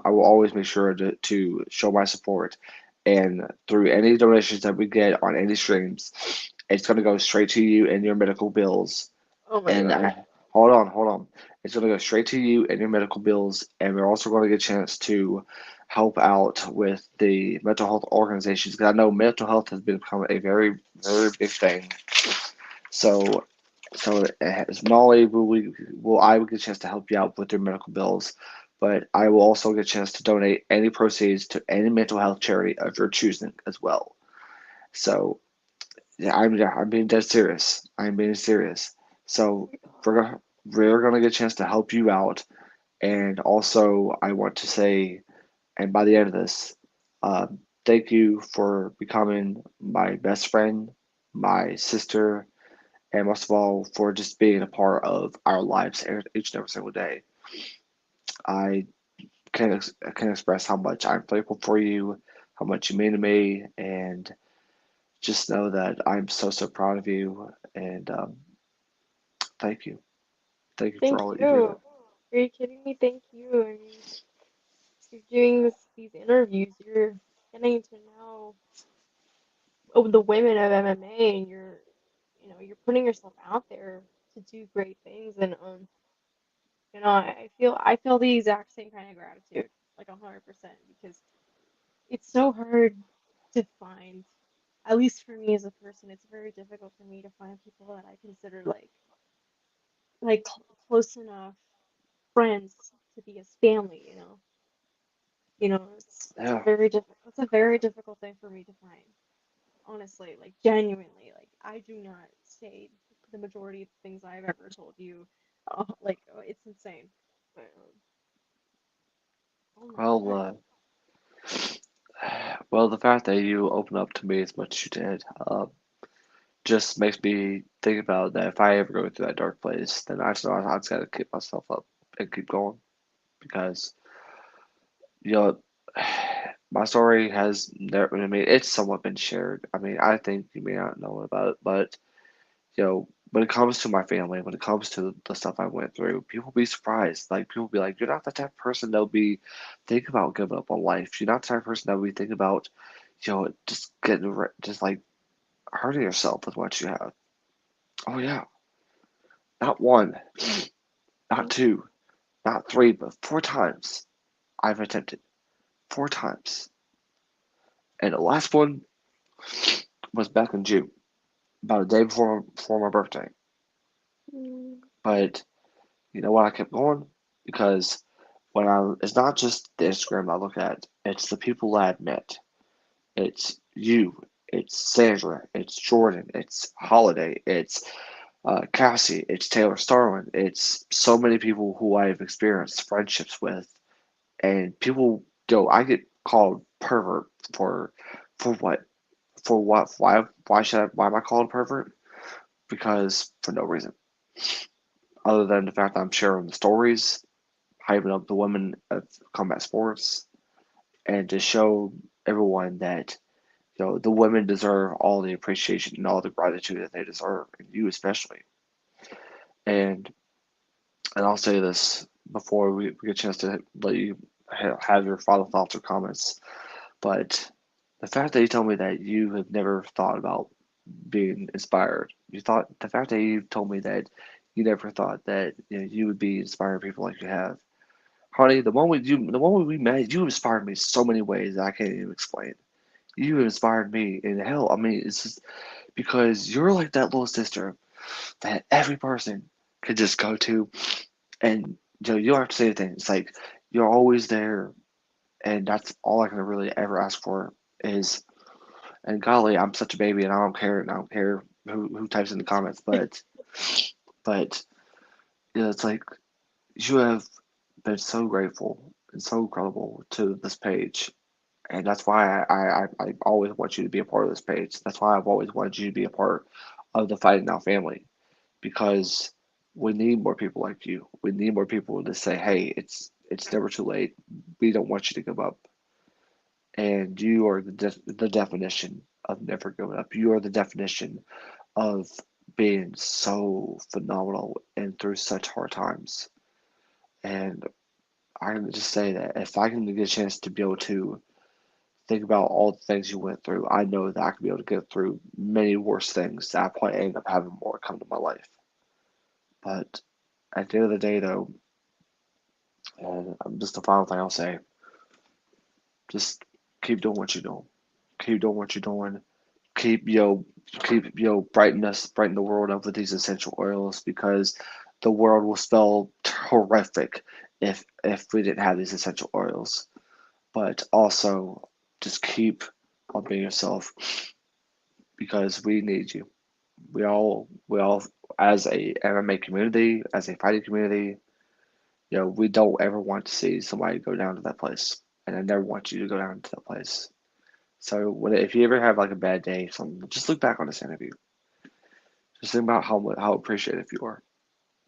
[SPEAKER 1] always make sure to show my support, and through any donations that we get on any streams, it's going to go straight to you and your medical bills.
[SPEAKER 2] Oh my
[SPEAKER 1] And
[SPEAKER 2] gosh.
[SPEAKER 1] hold on, it's going to go straight to you and your medical bills, and we're also going to get a chance to help out with the mental health organizations because I know mental health has become a very big thing. So not only will I get a chance to help you out with your medical bills, but I will also get a chance to donate any proceeds to any mental health charity of your choosing as well. So yeah, I'm being dead serious. I'm being serious. So we're gonna get a chance to help you out, and also I want to say, and by the end of this, thank you for becoming my best friend, my sister, and most of all for just being a part of our lives each and every single day. I I can't express how much I'm thankful for you, how much you mean to me, and just know that I'm so proud of you. And thank you, thank you for
[SPEAKER 2] Thank
[SPEAKER 1] all that you do.
[SPEAKER 2] you. Are you kidding me? Thank you. I mean, you're doing these interviews. You're getting to know the women of MMA, and you're putting yourself out there to do great things. And I feel the exact same kind of gratitude, like 100%, because it's so hard to find. At least for me as a person, it's very difficult for me to find people that I consider close enough friends to be as family. It's a
[SPEAKER 1] Yeah.
[SPEAKER 2] very difficult thing for me to find. Honestly, like genuinely, like I do not say the majority of things I've ever told you. It's insane. But oh my
[SPEAKER 1] Well,
[SPEAKER 2] god.
[SPEAKER 1] well, the fact that you opened up to me as much as you did, just makes me think about that. If I ever go through that dark place, then I just got to keep myself up and keep going because you know my story has never. I mean, it's somewhat been shared. I mean, I think you may not know about it, but when it comes to my family, when it comes to the stuff I went through, people be surprised. Like people be like, "You're not the type of person that would be think about giving up on life. You're not the type of person that would be thinking about, just just like hurting yourself with what you have." Oh yeah, not one, not two, not three, but four times I've attempted. Four times, and the last one was back in June, about a day before my birthday.
[SPEAKER 2] Mm,
[SPEAKER 1] But you know what? I kept going because it's not just the Instagram I look at, it's the people I've met. It's you, it's Sandra, it's Jordan, it's Holiday, it's Cassie, it's Taylor Starlin. It's so many people who I've experienced friendships with, and people go. I get called pervert for for what? For what? Why am I called a pervert? Because for no reason other than the fact that I'm sharing the stories, hyping up the women of combat sports, and to show everyone that the women deserve all the appreciation and all the gratitude that they deserve, and you especially. And I'll say this before we get a chance to let you have your final thoughts or comments, but the fact that you told me that you have never thought about being inspired, the fact that you told me that you never thought that you would be inspiring people like you have. Honey, the moment we met, you inspired me so many ways that I can't even explain. You inspired me, and hell, I mean, it's just because you're like that little sister that every person could just go to, and you don't have to say anything. It's like you're always there, and that's all I can really ever ask for is. And golly, I'm such a baby, and I don't care who types in the comments, but it's like you have been so grateful and so incredible to this page. And that's why I always want you to be a part of this page. That's why I've always wanted you to be a part of the Fighting Now family because we need more people like you. We need more people to say, "Hey, it's never too late. We don't want you to give up." And you are the definition of never giving up. You are the definition of being so phenomenal and through such hard times. And I can just say that if I can get a chance to be able to think about all the things you went through, I know that I can be able to get through many worse things that I probably end up having more come to my life. But at the end of the day, though, and just the final thing I'll say, just keep doing what you're doing. Keep doing what you're doing. Keep brighten the world up with these essential oils because the world will spell horrific if we didn't have these essential oils. But also just keep on being yourself because we need you. We all as a MMA community, as a fighting community, we don't ever want to see somebody go down to that place. And I never want you to go down to that place. So if you ever have like a bad day, something, just look back on this interview. Just think about how appreciative you are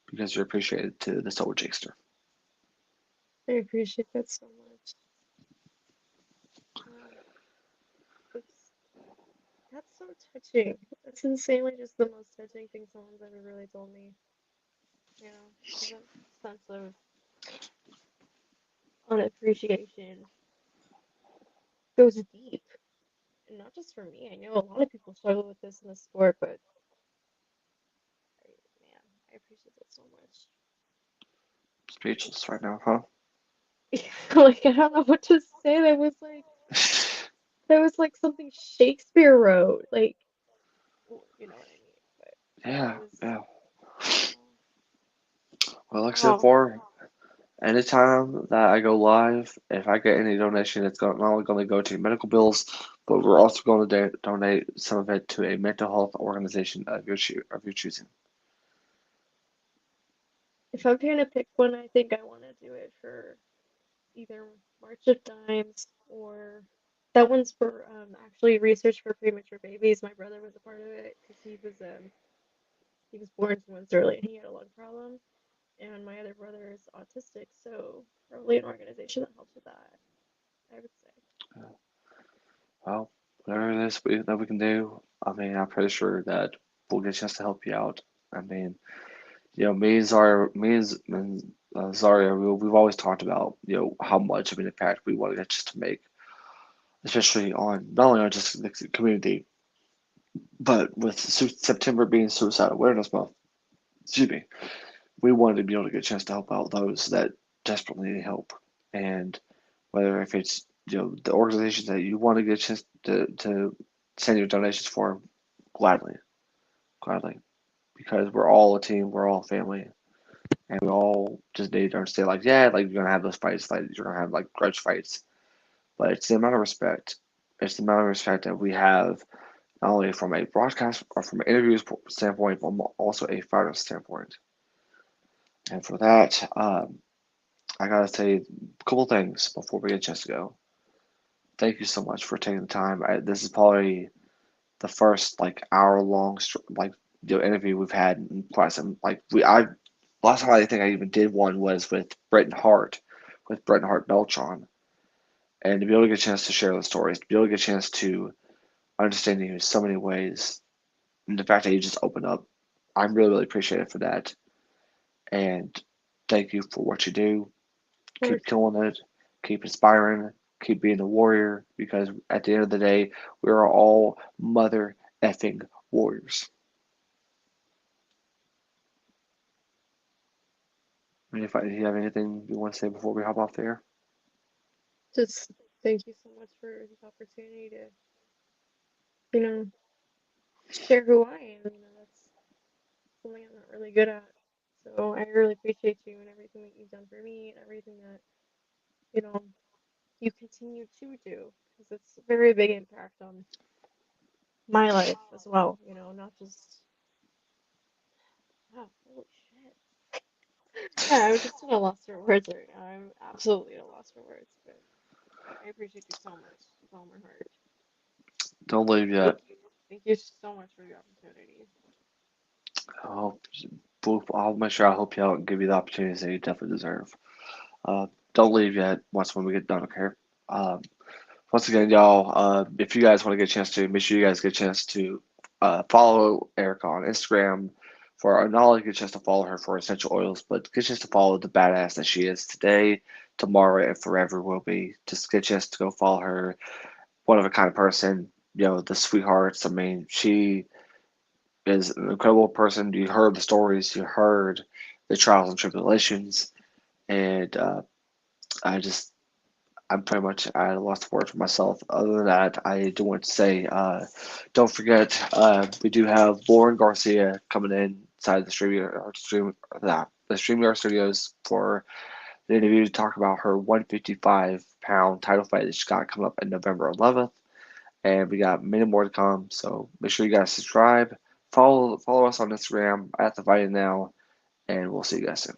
[SPEAKER 1] because you're appreciated to the Soul Jakester.
[SPEAKER 2] I appreciate that so much. Wow, that's that's so touching. That's insanely just the most touching thing someone's ever really told me. You know, because that sense of unappreciation goes deep, and not just for me. I know a lot of people struggle with this in the sport, but man, I appreciate that so much.
[SPEAKER 1] Speechless right
[SPEAKER 2] It's
[SPEAKER 1] now, huh?
[SPEAKER 2] like I don't know what to say. That was like something Shakespeare wrote. Like, you know what I mean? But that
[SPEAKER 1] Yeah,
[SPEAKER 2] was
[SPEAKER 1] yeah.
[SPEAKER 2] wow.
[SPEAKER 1] Well, like I said
[SPEAKER 2] Wow.
[SPEAKER 1] before, anytime that I go live, if I get any donation, it's not only going to go to medical bills, but we're also going to donate some of it to a mental health organization of your choosing.
[SPEAKER 2] If I'm trying to pick one, I think I want to do it for either March of Dimes or that one's for actually research for premature babies. My brother was a part of it because he was born 2 months early and he had a lung problem. And my other brother is autistic, so probably an organization that helps with that, I would say.
[SPEAKER 1] Well, whatever it is that we can do, I mean, I'm pretty sure that we'll get a chance to help you out. I mean, me and Zaria, we've always talked about, how much of an impact we wanted just to make, especially on not only on just the community, but with September being Suicide Awareness Month, excuse me, we wanted to be able to get a chance to help out those that desperately need help. And whether if it's, the organizations that you want to get a chance to send your donations for, gladly, gladly, because we're all a team, we're all family, and we all just need to understand, like, yeah, like you're gonna have those fights, like you're gonna have like grudge fights, but it's the amount of respect, it's the amount of respect that we have not only from a broadcast or from an interview standpoint, but also a fighter standpoint. And for that, I gotta say a couple things before we get a chance to go. Thank you so much for taking the time. This is probably the first like hour long like interview we've had in quite some like we I last time I think I even did one was with Bretton Hart Beltron, and to be able to get a chance to share those stories, to be able to get a chance to understand you in so many ways, and the fact that you just opened up, I'm really really appreciative for that, and thank you for what you do.
[SPEAKER 2] Of
[SPEAKER 1] Keep
[SPEAKER 2] course.
[SPEAKER 1] killing it, keep inspiring, keep being a warrior, because at the end of the day, we are all mother effing warriors. I mean, if do you have anything you want to say before we hop off there?
[SPEAKER 2] Just thank you so much for this opportunity to, you know, share who I am. That's something I'm not really good at. So I really appreciate you and everything that you've done for me and everything that, you know, you continue to do because it's a very big impact on my life as well, not just, wow, holy shit. Yeah, I'm just at a loss for words right now. I'm absolutely at a loss for words, but I appreciate you so much with all my heart.
[SPEAKER 1] Don't leave
[SPEAKER 2] Thank
[SPEAKER 1] yet.
[SPEAKER 2] you. Thank you so much for the opportunity.
[SPEAKER 1] I'll, I'll make sure I help you out and give you the opportunities that you definitely deserve. Don't leave yet. Once when we get done, okay? Um, Once again, y'all, if you guys want to get a chance to, make sure you guys get a chance to Follow Erica on Instagram for not only get just to follow her for essential oils, but get just to follow the badass that she is today, tomorrow, and forever will be. Just get just to go follow her. One of a kind person, the sweethearts. I mean, she is an incredible person. You heard the stories, you heard the trials and tribulations, and I just I'm pretty much at a loss of words for myself. Other than that, I do want to say, don't forget, we do have Lauren Garcia coming in inside the the StreamYard Studios for the interview to talk about her 155-pound title fight that she got coming up in November 11th, and we got many more to come. So make sure you guys subscribe, follow us on Instagram at the Fighting Now, and we'll see you guys soon.